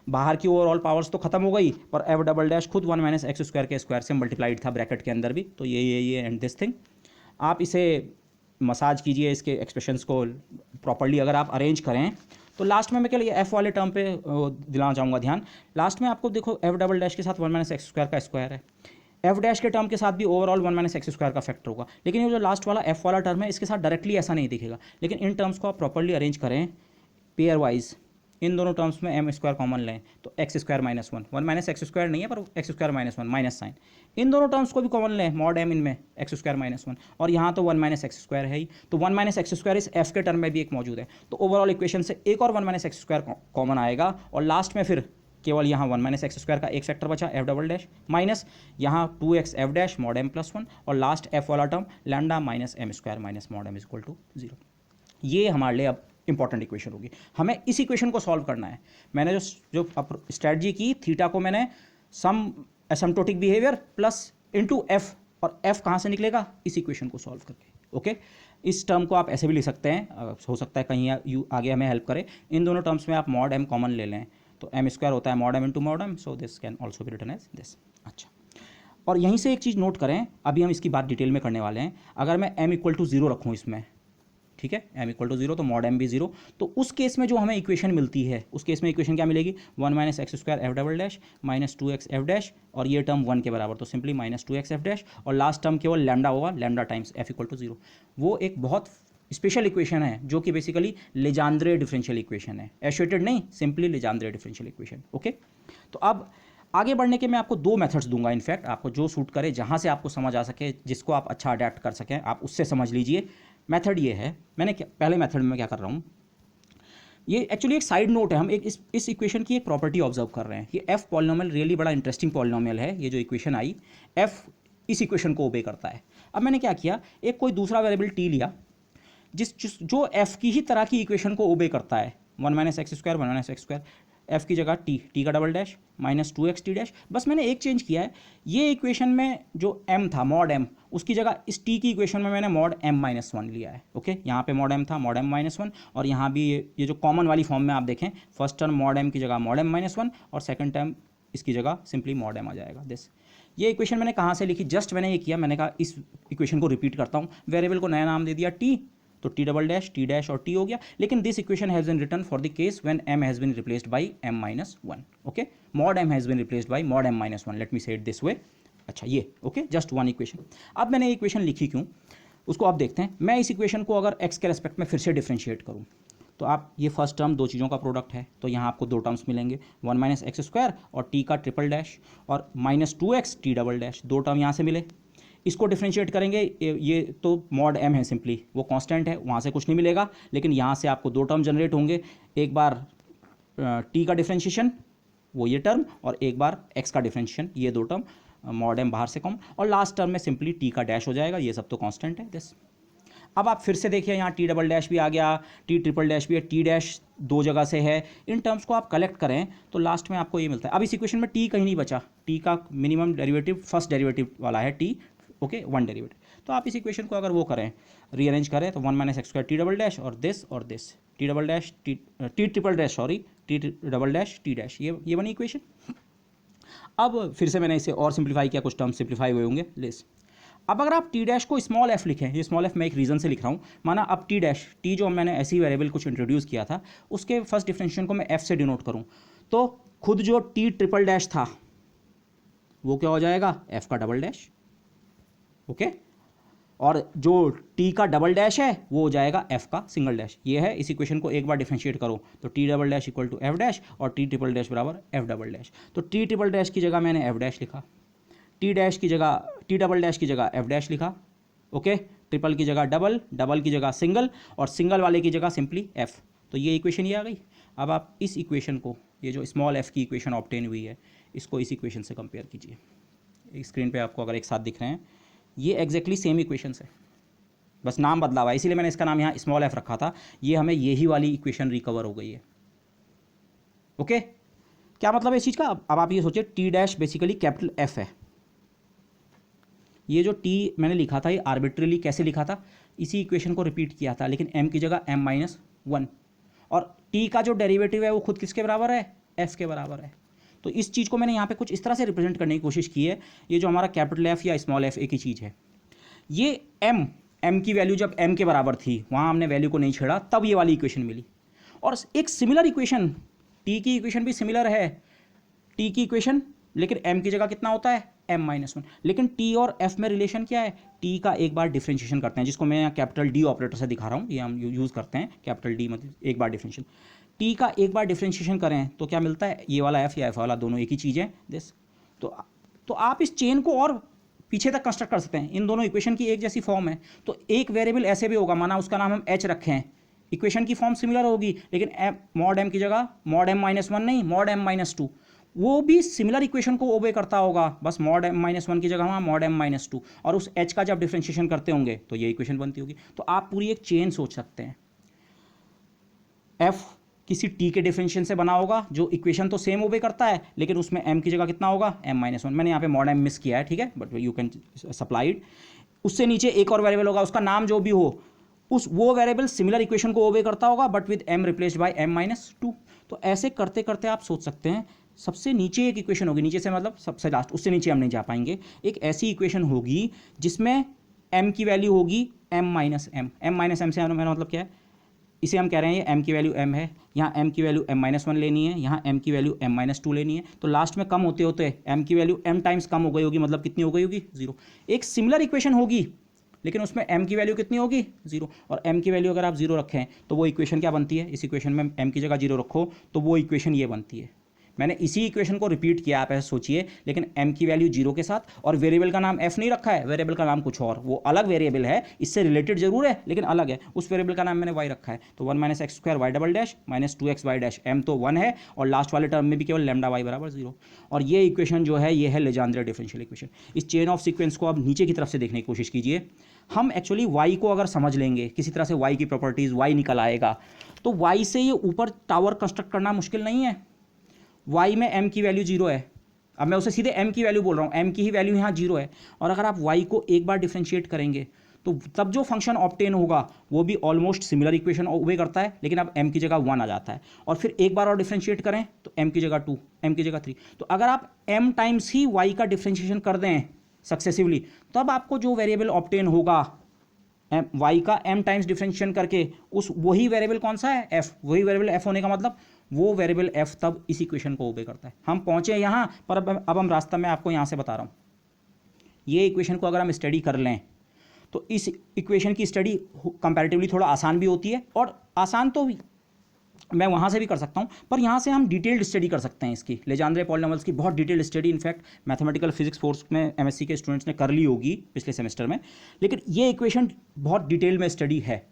बाहर की ओवरऑल पावर्स तो खत्म हो गई, पर एफ डबल डैश खुद 1 माइनस एक्स स्क्वायर के स्क्वायर से मल्टीप्लाइड था ब्रैकेट के अंदर भी, तो ये एंड दिस थिंग। आप इसे मसाज कीजिए, इसके एक्सप्रेशंस को प्रॉपर्ली अगर आप अरेंज करें, तो लास्ट में मैं केवल ये एफ वाले टर्म पे दिलाना चाहूँगा ध्यान। लास्ट में आपको देखो एफ डबल डैश के साथ 1 माइनस एक्स स्क्वायर का स्क्वायर है, एफ डैश के टर्म के साथ भी ओवरऑल 1 माइनस एक्स स्क्वायर का फैक्टर होगा, लेकिन ये जो लास्ट वाला एफ वाला टर्म है इसके साथ डायरेक्टली ऐसा नहीं दिखेगा, लेकिन इन टर्म्स को आप प्रॉपर्ली अरेंज करें पेयर वाइज, इन दोनों टर्म्स में एम स्क्वायर कॉमन लें तो x square minus 1 minus x square नहीं है पर x square minus 1 minus sine, इन दोनों टर्म्स को भी कॉमन लें, मॉड एम इनमें एक्स स्क्वायर माइनस 1, और यहाँ तो 1 माइनस एक्स स्क्वायर है ही, तो 1 माइनस एक्स स्क्वायर इस एफ के टर्म में भी एक मौजूद है, तो ओवरऑल इक्वेशन से एक और 1 माइनस एक्स स्क्वायर कॉमन आएगा, और लास्ट में फिर केवल यहाँ 1 माइनस एक्स स्क्वायर का एक फैक्टर बचा एफ डबल डैश, माइनस यहाँ 2x f dash mod m plus 1 और लास्ट एफ वाला term lambda minus m square minus mod m is equal to 0। ये हमारे लिए अब इंपॉर्टेंट इक्वेशन होगी। हमें इस इक्वेशन को सॉल्व करना है। मैंने जो स्ट्रेटजी की, थीटा को मैंने some asymptotic behaviour plus into f, और एफ कहाँ से निकलेगा, इस इक्वेशन को सॉल्व करके। ओके, इस टर्म को आप ऐसे भी लिख सकते हैं, हो सकता है कहीं आगे हमें हेल्प करे। इन दोनों टर्म्स में आप मॉड एम कॉमन ले लें तो एम स्क्वायर होता है mod m into mod m, so this can also be written as this. अच्छा, और यहीं से एक चीज़ नोट करें, अभी हम इसकी बात डिटेल में करने वाले हैं। अगर मैं m इक्वल टू 0 रखूँ इसमें, ठीक है, m इक्वल टू 0 तो मॉड m भी 0, तो उस केस में जो हमें इक्वेशन मिलती है, उस केस में इक्वेशन क्या मिलेगी, 1 minus x square f double dash minus 2x f dash, और ये टर्म 1 के बराबर, तो simply minus 2x f dash, और लास्ट टर्म केवल लैम्डा होगा, lambda times f equal to 0। वो एक बहुत स्पेशल इक्वेशन है जो कि बेसिकली लेजेंड्रे डिफरेंशियल इक्वेशन है, एसोसिएटेड नहीं, simply Legendre differential equation. Okay, तो अब आगे बढ़ने के मैं आपको दो मेथड्स दूंगा, इनफैक्ट आपको जो सूट करे, जहाँ से आपको समझ आ सके, जिसको आप अच्छा अडेप्ट कर सकें, आप उससे समझ लीजिए। मेथड ये है, मैंने पहले मेथड में क्या कर रहा हूँ, ये एक्चुअली एक साइड नोट है, हम एक इस इक्वेशन की एक प्रॉपर्टी ऑब्जर्व कर रहे हैं। ये एफ पॉलिनोमियल रियली बड़ा इंटरेस्टिंग पॉलिनोमियल है। ये जो इक्वेशन आई, एफ इस इक्वेशन को ओबे करता है। अब मैंने क्या किया, एक कोई दूसरा वेरिएबल टी लिया जो एफ की ही तरह की इक्वेशन को ओबे करता है, 1 minus x square 1 minus x square, F की जगह टी का double dash minus 2x T dash. बस मैंने एक चेंज किया है, ये इक्वेशन में जो m था मॉड m, उसकी जगह इस t की इक्वेशन में मैंने मॉड m माइनस 1 लिया है। ओके, यहाँ पे मॉड m था, मॉड m माइनस 1, और यहाँ भी ये जो कॉमन वाली फॉर्म में आप देखें, फर्स्ट टर्म मॉड m की जगह मॉड m माइनस 1 और सेकंड टर्म इसकी जगह सिंपली मॉड m आ जाएगा दिस। ये इक्वेशन मैंने कहाँ से लिखी, जस्ट मैंने ये किया, मैंने कहा इस इक्वेशन को रिपीट करता हूँ, वेरिएबल को नया नाम दे दिया t, तो t double dash t dash और टी हो गया। लेकिन this equation has been written for the case when m has been replaced by m minus 1। Okay, mod m has been replaced by mod m minus 1, let me say it this way. अच्छा, ये okay, just one equation. अब मैंने equation लिखी क्यों, उसको आप देखते हैं। मैं इस इक्वेशन को अगर x के रेस्पेक्ट में फिर से डिफ्रेंशिएट करूँ, तो आप ये फर्स्ट टर्म दो चीज़ों का प्रोडक्ट है, तो यहाँ आपको दो टर्म्स मिलेंगे, 1 माइनस एक्स स्क्वायर और टी का ट्रिपल डैश, और minus 2x T double dash, दो टर्म यहाँ से मिले। इसको डिफ्रेंशिएट करेंगे, ये तो मॉड m है, सिंपली वो कांस्टेंट है, वहाँ से कुछ नहीं मिलेगा, लेकिन यहाँ से आपको दो टर्म जनरेट होंगे, एक बार t का डिफ्रेंशिएशन वो ये टर्म, और एक बार x का डिफ्रेंशिएशन ये दो टर्म, मॉड m बाहर से कम, और लास्ट टर्म में सिंपली t का डैश हो जाएगा, ये सब तो कांस्टेंट है दिस। अब आप फिर से देखिए, यहाँ टी डबल डैश भी आ गया, टी ट्रिपल डैश भी है, टी डैश दो जगह से है, इन टर्म्स को आप कलेक्ट करें तो लास्ट में आपको ये मिलता है। अब इस इक्वेशन में टी कहीं नहीं बचा, टी का मिनिमम डेरिवेटिव फर्स्ट डेरिवेटिव वाला है टी, ओके, वन डेरिवेटिव। तो आप इस इक्वेशन को अगर वो करें, रीअरेंज करें, तो 1 minus x square t double dash और this t double dash t triple dash, sorry, t double dash t dash, ये बनी इक्वेशन। अब फिर से मैंने इसे और सिंप्लीफाई किया, कुछ टर्म सिंप्लीफाई हुए होंगे लिस्ट। अब अगर आप टी डैश को स्मॉल एफ लिखें, ये स्मॉल एफ मैं एक रीज़न से लिख रहा हूँ, माना अब टी डैश, टी जो मैंने ऐसी वेरिएबल कुछ इंट्रोड्यूस किया था, उसके फर्स्ट डिफरेंशिएशन को मैं एफ से डिनोट करूँ, तो खुद जो टी ट्रिपल डैश था वो क्या हो जाएगा, एफ का डबल डैश। ओके, और जो t का डबल डैश है वो हो जाएगा f का सिंगल डैश। ये है, इस इक्वेशन को एक बार डिफरेंशिएट करो तो t double dash equal to f dash और t ट्रिपल डैश बराबर f डबल डैश। तो t ट्रिपल डैश की जगह मैंने f डैश लिखा, t डैश की जगह t डबल डैश की जगह f डैश लिखा, ओके, ट्रिपल की जगह डबल, डबल की जगह सिंगल, और सिंगल वाले की जगह सिंपली f। तो ये इक्वेशन ये आ गई। अब आप इस इक्वेशन को, ये जो स्मॉल f की इक्वेशन ऑब्टेन हुई है, इसको इस इक्वेशन से कंपेयर कीजिए। स्क्रीन पे आपको अगर एक साथ दिख रहे हैं, ये एग्जैक्टली सेम इक्वेशन है, बस नाम बदला हुआ है, इसीलिए मैंने इसका नाम यहाँ स्मॉल f रखा था। ये हमें यही वाली इक्वेशन रिकवर हो गई है। ओके, क्या मतलब है इस चीज़ का, अब आप ये सोचिए, T dash basically capital f है। ये जो t मैंने लिखा था, ये आर्बिट्रेली कैसे लिखा था, इसी इक्वेशन को रिपीट किया था, लेकिन m की जगह m माइनस 1, और t का जो डेरिवेटिव है वो खुद किसके बराबर है, f के बराबर है। तो इस चीज़ को मैंने यहाँ पे कुछ इस तरह से रिप्रेजेंट करने की कोशिश की है। ये जो हमारा कैपिटल एफ या स्मॉल एफ एक ही चीज़ है। ये m की वैल्यू जब m के बराबर थी, वहाँ हमने वैल्यू को नहीं छेड़ा, तब ये वाली इक्वेशन मिली। और एक सिमिलर इक्वेशन, t की इक्वेशन भी सिमिलर है, t की इक्वेशन, लेकिन m की जगह कितना होता है, m माइनस 1। लेकिन t और f में रिलेशन क्या है, t का एक बार डिफ्रेंशिएशन करते हैं, जिसको मैं यहाँ कैपिटल D ऑपरेटर से दिखा रहा हूँ, ये हम यूज़ करते हैं, कैपिटल D मतलब एक बार डिफ्रेंशिएशन। t का एक बार डिफ्रेंशिएशन करें तो क्या मिलता है, ये वाला f या f वाला, दोनों एक ही चीज़ है दिस। तो आप इस चेन को और पीछे तक कंस्ट्रक्ट कर सकते हैं, इन दोनों इक्वेशन की एक जैसी फॉर्म है। तो एक वेरिएबल ऐसे भी होगा, माना उसका नाम हम h रखें, इक्वेशन की फॉर्म सिमिलर होगी, लेकिन मॉड एम की जगह मॉड एम माइनस वन नहीं, मॉड एम माइनस टू, वो भी सिमिलर इक्वेशन को ओबे करता होगा, बस मॉड एम माइनस वन की जगह वहाँ मॉड एम माइनस टू, और उस एच का जब डिफ्रेंशिएशन करते होंगे तो ये इक्वेशन बनती होगी। तो आप पूरी एक चेन सोच सकते हैं, एफ किसी टी के डिफरेंशिएशन से बना होगा जो इक्वेशन तो सेम ओबे करता है, लेकिन उसमें एम की जगह कितना होगा, एम माइनस वन। मैंने यहाँ पे मॉड एम मिस किया है, ठीक है, but you can supply it. उससे नीचे एक और वेरिएबल होगा, उसका नाम जो भी हो, उस वो वेरिएबल सिमिलर इक्वेशन को ओबे करता होगा but with m replaced by m minus two. तो ऐसे करते करते आप सोच सकते हैं सबसे नीचे एक इक्वेशन होगी, नीचे से मतलब सबसे लास्ट, उससे नीचे हम नहीं जा पाएंगे, एक ऐसी इक्वेशन होगी जिसमें m की वैल्यू होगी m minus m. M minus m से मेरा मतलब क्या है, इसे हम कह रहे हैं ये m की वैल्यू m है, यहाँ m की वैल्यू m माइनस वन लेनी है, यहाँ m की वैल्यू m माइनस टू लेनी है, तो लास्ट में कम होते होते m की वैल्यू m टाइम्स कम हो गई होगी, मतलब कितनी हो गई होगी, जीरो। एक सिमिलर इक्वेशन होगी लेकिन उसमें m की वैल्यू कितनी होगी, जीरो, और m की वैल्यू अगर आप जीरो रखें तो वो इक्वेशन क्या बनती है, इस इक्वेशन में m की जगह जीरो रखो तो वो इक्वेशन ये बनती है। मैंने इसी इक्वेशन को रिपीट किया, आप ऐसे सोचिए, लेकिन m की वैल्यू जीरो के साथ, और वेरिएबल का नाम f नहीं रखा है, वेरिएबल का नाम कुछ और, वो अलग वेरिएबल है, इससे रिलेटेड जरूर है लेकिन अलग है, उस वेरिएबल का नाम मैंने y रखा है। तो one minus x square y double dash minus two x y dash, m तो वन है और लास्ट वाले टर्म में भी केवल लैम्डा y बराबर जीरो। और ये इक्वेशन जो है ये है लेजेंड्रे डिफरेंशियल इक्वेशन। इस चेन ऑफ सीक्वेंस को अब नीचे की तरफ से देखने की कोशिश कीजिए। हम एक्चुअली y को अगर समझ लेंगे किसी तरह से, y की प्रॉपर्टीज, y निकल आएगा, तो y से ये ऊपर टावर कंस्ट्रक्ट करना मुश्किल नहीं है। y में m की वैल्यू जीरो है, अब मैं उसे सीधे m की वैल्यू बोल रहा हूँ, m की ही वैल्यू यहाँ जीरो है, और अगर आप y को एक बार डिफ्रेंशिएट करेंगे तो तब जो फंक्शन ऑब्टेन होगा वो भी ऑलमोस्ट सिमिलर इक्वेशन ओबे करता है, लेकिन अब m की जगह वन आ जाता है, और फिर एक बार और डिफ्रेंशिएट करें तो m की जगह टू, m की जगह थ्री। तो अगर आप m टाइम्स ही y का डिफ्रेंशिएशन कर दें सक्सेसिवली, तब आपको जो वेरिएबल ऑब्टेन होगा y का m टाइम्स डिफ्रेंशिएशन करके, उस वही वेरिएबल कौन सा है, f, वही वेरिएबल f होने का मतलब वो वेरिएबल f तब इस इक्वेशन को ओबे करता है। हम पहुंचे यहाँ पर, अब हम रास्ता में आपको यहाँ से बता रहा हूँ, ये इक्वेशन को अगर हम स्टडी कर लें तो इस इक्वेशन की स्टडी कंपैरेटिवली थोड़ा आसान भी होती है, और आसान तो मैं वहाँ से भी कर सकता हूँ, पर यहाँ से हम डिटेल्ड स्टडी कर सकते हैं इसकी, लेजेंड्रे पॉलिनॉमियल्स की बहुत detailed study in fact mathematical physics course में एमएससी के स्टूडेंट्स ने कर ली होगी पिछले सेमेस्टर में, लेकिन ये इक्वेशन बहुत डिटेल में स्टडी है।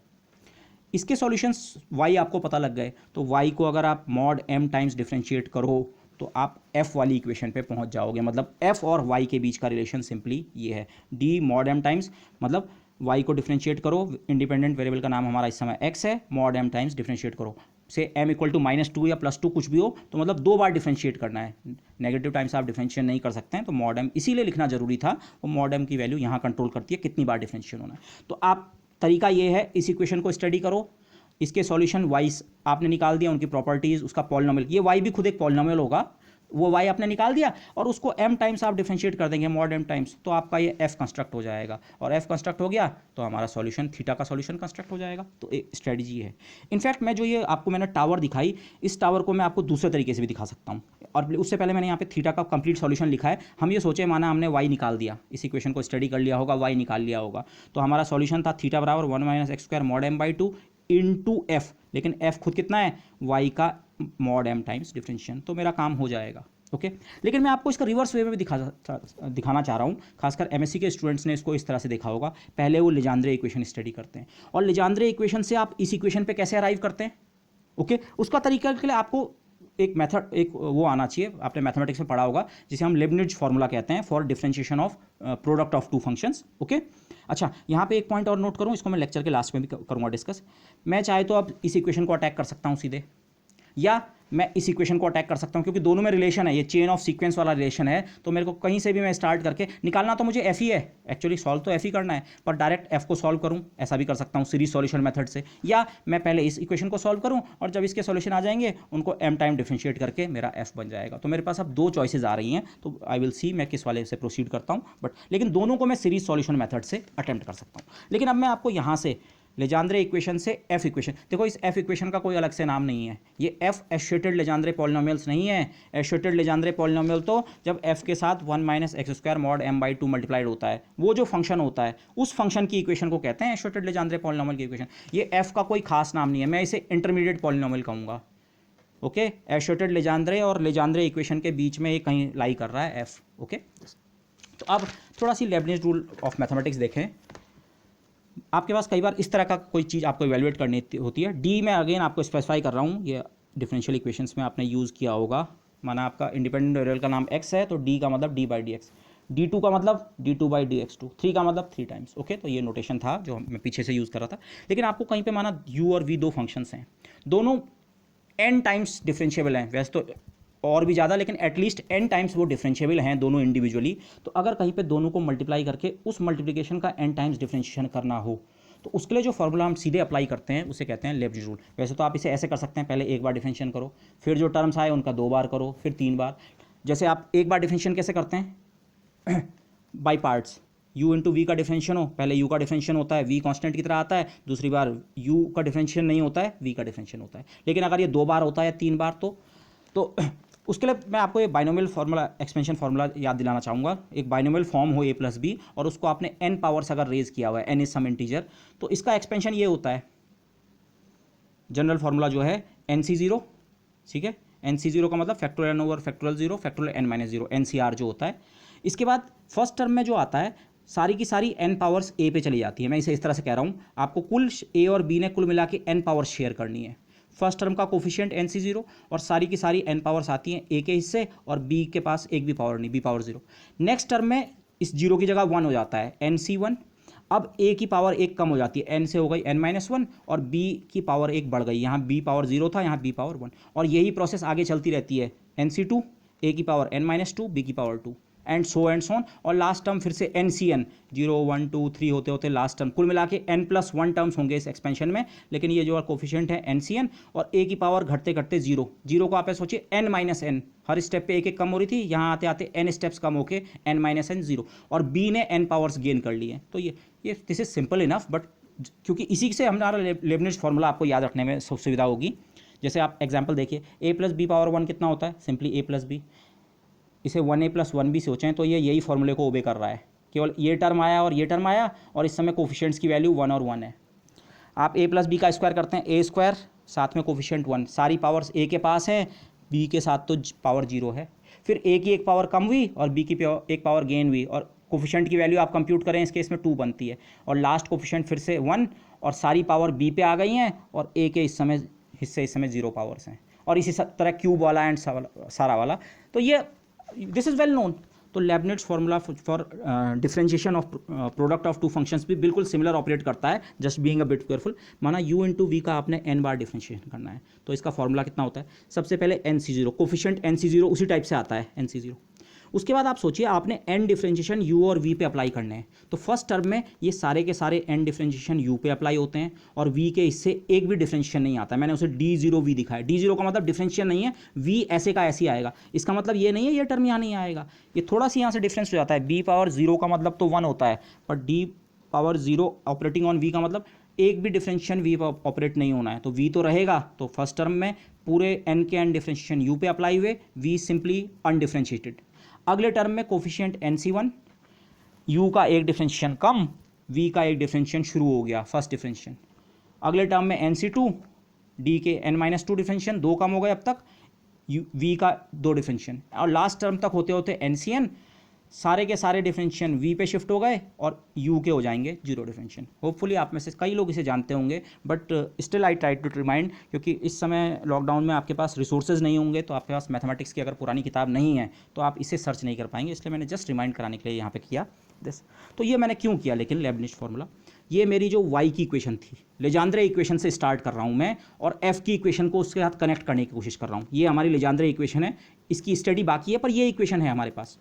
इसके सॉल्यूशंस y आपको पता लग गए, तो y को अगर आप मॉड m टाइम्स डिफ्रेंशिएट करो तो आप f वाली इक्वेशन पे पहुंच जाओगे। मतलब f और y के बीच का रिलेशन सिंपली ये है, d मॉड m टाइम्स, मतलब y को डिफ्रेंशिएट करो, इंडिपेंडेंट वेरिएबल का नाम हमारा इस समय x है, मॉड m टाइम्स डिफ्रेंशिएट करो, say m equal to minus two या प्लस टू कुछ भी हो, तो मतलब दो बार डिफ्रेंशिएट करना है, नेगेटिव टाइम्स आप डिफ्रेंशिएट नहीं कर सकते हैं, तो मॉड m इसीलिए लिखना जरूरी था, वो मॉड m की वैल्यू यहाँ कंट्रोल करती है कितनी बार डिफ्रेंशिएट होना है। तो आप तरीका ये है, इस इक्वेशन को स्टडी करो, इसके सॉल्यूशन वाइस आपने निकाल दिया, उनकी प्रॉपर्टीज, उसका पॉलिनोमियल, ये y भी खुद एक पॉलिनोमियल होगा, वो y आपने निकाल दिया और उसको m टाइम्स आप डिफरेंशिएट कर देंगे मॉड m टाइम्स, तो आपका ये f कंस्ट्रक्ट हो जाएगा, और f कंस्ट्रक्ट हो गया तो हमारा सॉल्यूशन थीटा का सॉल्यूशन कंस्ट्रक्ट हो जाएगा। तो एक स्ट्रेटजी है। इनफैक्ट मैं जो ये आपको मैंने टावर दिखाई, इस टावर को मैं आपको दूसरे तरीके से भी दिखा सकता हूँ, और उससे पहले मैंने यहाँ पे थीटा का कंप्लीट सॉल्यूशन लिखा है। हम ये सोचे, माना हमने y निकाल दिया, इस इक्वेशन को स्टडी कर लिया होगा, y निकाल लिया होगा, तो हमारा सॉल्यूशन था थीटा बराबर one minus x square mod m by two into F, लेकिन f खुद कितना है, y का मॉड m टाइम्स डिफरेंशिएशन, तो मेरा काम हो जाएगा। ओके लेकिन मैं आपको इसका रिवर्स वे में भी दिखाना चाह रहा हूँ, खासकर एमएससी के स्टूडेंट्स ने इसको इस तरह से देखा होगा। पहले वो लेजेंड्रे इक्वेशन स्टडी करते हैं, और लेजेंड्रे इक्वेशन से आप इस इक्वेशन पे कैसे अराइव करते हैं, ओके उसका तरीका के लिए आपको एक मेथड, एक वो आना चाहिए, आपने मैथमेटिक्स में पढ़ा होगा, जिसे हम लेबनिज फार्मूला कहते हैं for differentiation of product of two functions. Okay अच्छा, यहाँ पे एक पॉइंट और नोट करूँ, इसको मैं लेक्चर के लास्ट में भी करूँगा डिस्कस। मैं चाहे तो अब इस इक्वेशन को अटैक कर सकता हूँ सीधे, या मैं इस इक्वेशन को अटैक कर सकता हूँ, क्योंकि दोनों में रिलेशन है, ये चेन ऑफ सीक्वेंस वाला रिलेशन है, तो मेरे को कहीं से भी मैं स्टार्ट करके निकालना तो मुझे एफ ही है, एक्चुअली सॉल्व तो एफ ही करना है, पर डायरेक्ट एफ को सॉल्व करूँ, ऐसा भी कर सकता हूँ सीरीज सॉल्यूशन मेथड से, या मैं पहले इस इक्वेशन को सॉल्व करूँ और जब इसके सॉल्यूशन आ जाएंगे उनको एम टाइम डिफरेंशिएट करके मेरा एफ बन जाएगा। तो मेरे पास अब दो चॉइसेस आ रही हैं, तो आई विल सी मैं किस वाले से प्रोसीड करता हूँ, बट लेकिन दोनों को मैं सीरीज सॉल्यूशन मेथड से अटेम्प्ट कर सकता हूँ। लेकिन अब मैं आपको यहाँ से लेजेंड्रे इक्वेशन से एफ इक्वेशन, देखो इस एफ इक्वेशन का कोई अलग से नाम नहीं है, ये एफ एसोसिएटेड लेजेंड्रे पॉलिनोमियल्स नहीं है। एसोसिएटेड लेजेंड्रे पॉलिनोमियल तो जब एफ के साथ one minus x square mod m by two multiplied होता है, वो जो फंक्शन होता है उस फंक्शन की इक्वेशन को कहते हैं एसोसिएटेड लेजेंड्रे पॉलिनोमियल की इक्वेशन। ये एफ का कोई खास नाम नहीं है, मैं इसे इंटरमीडिएट पॉलिनोमियल कहूँगा। ओके एसोसिएटेड लेजेंड्रे और लेजेंड्रे इक्वेशन के बीच में ये कहीं लाई कर रहा है एफ। ओके तो अब थोड़ा सी लेबनिज रूल ऑफ मैथमेटिक्स देखें। आपके पास कई बार इस तरह का कोई चीज़ आपको इवेलुएट करनी होती है। डी मैं अगेन आपको स्पेसिफाई कर रहा हूँ, ये डिफरेंशियल इक्वेशंस में आपने यूज़ किया होगा। माना आपका इंडिपेंडेंट वेरिएबल का नाम x है, तो d का मतलब d by D x, d2 का मतलब d2 by D x to, 3 का मतलब 3 टाइम्स। ओके, तो ये नोटेशन था जो मैं पीछे से यूज़ कर रहा था। लेकिन आपको कहीं पे माना u और v दो फंक्शंस हैं, दोनों n टाइम्स डिफरेंशिएबल हैं, वैसे तो और भी ज़्यादा, लेकिन एटलीस्ट n टाइम्स वो डिफरेंशिएबल हैं दोनों इंडिविजुअली। तो अगर कहीं पे दोनों को मल्टीप्लाई करके उस मल्टीप्लिकेशन का n टाइम्स डिफरेंशिएशन करना हो, तो उसके लिए जो फॉर्मूला हम सीधे अप्लाई करते हैं उसे कहते हैं लेब्निज़ रूल। वैसे तो आप इसे ऐसे कर सकते हैं, पहले एक बार डिफरेंशिएशन करो, फिर जो टर्म्स आए उनका 2 बार करो, फिर 3 बार। जैसे आप एक बार डिफरेंशिएशन कैसे करते हैं by parts, u into v का डिफरेंशिएशन हो, पहले u का डिफरेंशिएशन होता है, v कांस्टेंट की तरह आता है, दूसरी बार u का डिफरेंशिएशन नहीं होता है, v का डिफरेंशिएशन होता है। लेकिन अगर ये 2 बार होता है या 3 बार, तो उसके लिए मैं आपको ये बाइनोमियल फार्मूला, एक्सपेंशन फार्मूला याद दिलाना चाहूँगा। एक बाइनोमियल फॉर्म हो a प्लस बी और उसको आपने n पावर्स अगर रेज किया हुआ है, n इज सम इंटीजर, तो इसका एक्सपेंशन ये होता है, जनरल फार्मूला जो है NC0, ठीक है। NC0 का मतलब factorial n over factorial 0 factorial n minus 0, NCR जो होता है। इसके बाद फर्स्ट टर्म में जो आता है, सारी की सारी n पावर्स a पे चली जाती है। मैं इसे इस तरह से कह रहा हूँ, आपको कुल a और b ने कुल मिला के n पावर्स शेयर करनी है। फर्स्ट टर्म का कोफिशिएंट NC0 और सारी की सारी n पावर्स आती हैं a के हिस्से, और b के पास एक भी पावर नहीं, b पावर 0। नेक्स्ट टर्म में इस 0 की जगह 1 हो जाता है, NC1। अब a की पावर 1 कम हो जाती है, n से हो गई n-1, और b की पावर 1 बढ़ गई, यहाँ b पावर 0 था, यहाँ b पावर 1, और यही प्रोसेस आगे चलती रहती है। NC2, a की पावर n-2, b की पावर 2, एंड सो और लास्ट टर्म फिर से NCN, 0 1 2 3 होते होते लास्ट टर्म, कुल मिला के n+1 टर्म्स होंगे इस एक्सपेंशन में। लेकिन ये जो कोफिशिएंट है NCN, और a की पावर घटते घटते 0 को आप ऐसे सोचिए n-n, हर स्टेप पे एक एक कम हो रही थी, यहाँ आते आते n स्टेप्स कम होके n-n 0, और b ने n पावर्स गेन कर लिए। तो ये this is simple enough, but क्योंकि इसी से हमारा लेबनिज़ फार्मूला आपको याद रखने में सुविधा होगी। जैसे आप एग्जाम्पल देखिए, a प्लस बी पावर 1 कितना होता है, सिंपली a प्लस बी, इसे 1a प्लस 1b सोचें तो ये यही फॉर्मूले को ओबे कर रहा है। केवल ये टर्म आया और ये टर्म आया, और इस समय कोफिशिएंट्स की वैल्यू 1 और 1 है। आप a प्लस बी का स्क्वायर करते हैं, a स्क्वायर, साथ में कोफिशिएंट 1, सारी पावर्स a के पास हैं, b के साथ तो पावर 0 है। फिर a की एक पावर कम हुई और b की एक पावर गेन हुई, और कोफिशिएंट की वैल्यू आप कंप्यूट करें, इस केस में 2 बनती है, और लास्ट कोफिशिएंट फिर से 1, और सारी पावर b पे आ गई हैं, और a के इस समय हिस्से 0 पावर्स हैं, और इसी तरह क्यूब वाला एंड सारा वाला। तो ये दिस इज़ वेल नोन। तो Leibniz formula for differentiation of product of two functions भी बिल्कुल सिमिलर ऑपरेट करता है, just being a bit careful. माना u इंटू वी का आपने n बार डिफरेंशिएशन करना है, तो इसका फॉर्मूला कितना होता है, सबसे पहले NC0, कोफिशिएंट NC0 उसी टाइप से आता है NC0। उसके बाद आप सोचिए आपने n डिफरेंशिएशन u और v पे अप्लाई करने हैं, तो फर्स्ट टर्म में ये सारे के सारे n डिफरेंशिएशन u पे अप्लाई होते हैं, और v के इससे एक भी डिफरेंशिएशन नहीं आता है। मैंने उसे d0v दिखाया, d0 का मतलब डिफरेंशिएशन नहीं है, v ऐसे का ऐसे ही आएगा। इसका मतलब ये नहीं है ये टर्म यहाँ नहीं आएगा, ये थोड़ा सी यहाँ से डिफरेंस हो जाता है। b पावर 0 का मतलब तो 1 होता है, पर d power 0 operating on v का मतलब एक भी डिफरेंशिएशन v पर ऑपरेट नहीं होना है, तो v तो रहेगा। तो फर्स्ट टर्म में पूरे n के n डिफरेंशिएशन u पे अप्लाई हुए, v सिंपली अनडिफरेंशिएटेड। अगले टर्म में कोफिशिएंट NC1, u का एक डिफरेंशिएशन कम, v का एक डिफरेंशिएशन शुरू हो गया, फर्स्ट डिफरेंशिएशन। अगले टर्म में NC2, d के n-2 डिफरेंशिएशन 2 कम हो गए अब तक, v का 2 डिफरेंशिएशन, और लास्ट टर्म तक होते होते NCN, सारे के सारे डिफरेंशिएशन v पे शिफ्ट हो गए, और u के हो जाएंगे 0 डिफरेंशिएशन। होपफुली आप में से कई लोग इसे जानते होंगे, but still I try to remind, क्योंकि इस समय लॉकडाउन में आपके पास रिसोर्सेज नहीं होंगे, तो आपके पास मैथमेटिक्स की अगर पुरानी किताब नहीं है तो आप इसे सर्च नहीं कर पाएंगे, इसलिए मैंने जस्ट रिमाइंड कराने के लिए यहाँ पे किया दिस। तो ये मैंने क्यों किया, लेकिन लेबनिज़ फार्मूला, ये मेरी जो y की इक्वेशन थी, लेजेंड्रे इक्वेशन से स्टार्ट कर रहा हूँ मैं, और f की इक्वेशन को उसके साथ कनेक्ट करने की कोशिश कर रहा हूँ। ये हमारी लेजेंड्रे इक्वेशन है, इसकी स्टडी बाकी है, पर ये इक्वेशन है हमारे पास।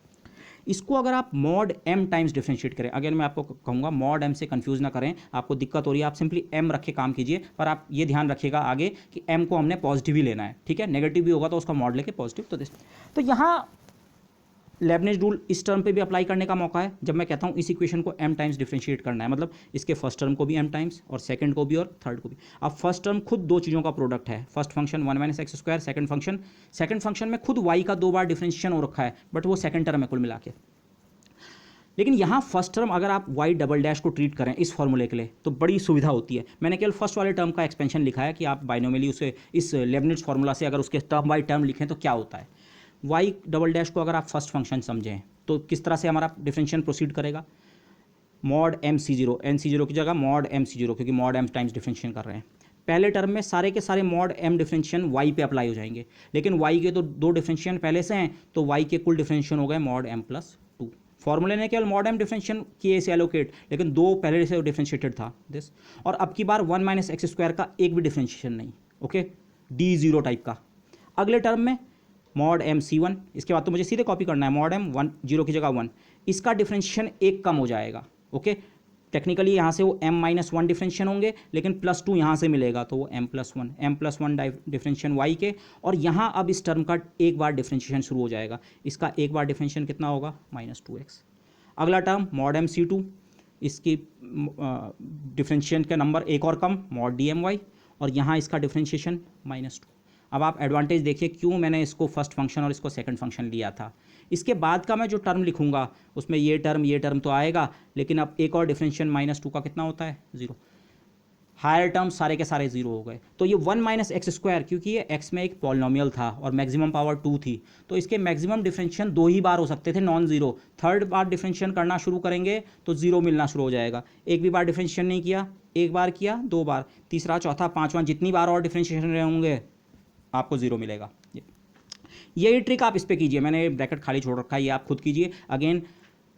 इसको अगर आप मॉड m टाइम्स डिफरेंशिएट करें, अगर मैं आपको कहूँगा मॉड m से कंफ्यूज ना करें, आपको दिक्कत हो रही है, आप सिंपली m रख के काम कीजिए, पर आप ये ध्यान रखिएगा आगे कि m को हमने पॉजिटिव ही लेना है, ठीक है, नेगेटिव भी होगा तो उसका मॉड लेके पॉजिटिव। तो यहाँ लेबनिज़ रूल इस टर्म पे भी अप्लाई करने का मौका है, जब मैं कहता हूँ इस इक्वेशन को m टाइम्स डिफरेंशिएट करना है, मतलब इसके फर्स्ट टर्म को भी m टाइम्स, और सेकंड को भी, और थर्ड को भी। अब फर्स्ट टर्म खुद दो चीज़ों का प्रोडक्ट है, first function 1 - x², second function में खुद y का 2 बार डिफरेंशिएशन हो रखा है, बट वो सेकंड टर्म है कुल मिला के। लेकिन यहाँ फर्स्ट टर्म अगर आप y डबल डैश को ट्रीट करें इस फॉर्मूले के लिए, तो बड़ी सुविधा होती है। मैंने केवल फर्स्ट वाले टर्म का एक्सपेंशन लिखा है कि आप बाइनोमियली उसे इस लेबनिज़ फार्मूला से अगर उसके टर्म बाई टर्म लिखें तो क्या होता है। y डबल डैश को अगर आप फर्स्ट फंक्शन समझें तो किस तरह से हमारा डिफरेंशिएशन प्रोसीड करेगा, mod m C zero, n C zero की जगह मॉड एम सी जीरो, क्योंकि मॉड एम टाइम्स डिफरेंशिएशन कर रहे हैं। पहले टर्म में सारे के सारे मॉड एम डिफरेंशिएशन वाई पे अप्लाई हो जाएंगे, लेकिन वाई के तो दो डिफरेंशिएशन पहले से हैं, तो वाई के कुल डिफरेंशिएशन हो गए मॉड एम प्लस टू। फॉर्मूले ने केवल मॉड एम डिफरेंशिएशन किए से एलोकेट, लेकिन दो पहले से डिफरेंशिएटेड था दिस। और अब की बार 1 माइनस एक्स स्क्वायर का एक भी डिफरेंशिएशन नहीं, ओके, डी जीरो टाइप का। अगले टर्म में मॉड एम सी वन, इसके बाद तो मुझे सीधे कॉपी करना है, मॉड एम वन जीरो की जगह वन, इसका डिफरेंशिएशन एक कम हो जाएगा, ओके। टेक्निकली यहाँ से वो m माइनस वन डिफरेंशिएशन होंगे, लेकिन प्लस टू यहाँ से मिलेगा, तो वो m plus one differentiation y के। और यहाँ अब इस टर्म का एक बार डिफरेंशिएशन शुरू हो जाएगा, इसका एक बार डिफरेंशिएशन कितना होगा, -2x। अगला term mod m C two, इसकी डिफरेंशिएशन का नंबर एक और कम, मॉड डी एम वाई, और यहाँ इसका डिफरेंशिएशन -2। अब आप एडवांटेज देखिए क्यों मैंने इसको फर्स्ट फंक्शन और इसको सेकंड फंक्शन लिया था। इसके बाद का मैं जो टर्म लिखूंगा उसमें ये टर्म तो आएगा, लेकिन अब एक और डिफरेंशिएशन -2 का कितना होता है, 0। हायर टर्म सारे के सारे 0 हो गए। तो ये 1 माइनस एक्स स्क्वायर, क्योंकि ये x में एक पॉलिनोमियल था और मैक्सिमम पावर 2 थी, तो इसके मैक्सिमम डिफरेंशिएशन 2 ही बार हो सकते थे, नॉन जीरो। थर्ड बार डिफरेंशिएशन करना शुरू करेंगे तो 0 मिलना शुरू हो जाएगा। एक भी बार डिफरेंशिएशन नहीं किया, एक बार किया, 2 बार, तीसरा, चौथा, पांचवा, जितनी बार और डिफरेंशिएशन रहे होंगे आपको 0 मिलेगा। यही ट्रिक आप इस पे कीजिए, मैंने ब्रैकेट खाली छोड़ रखा है, ये आप खुद कीजिए। अगेन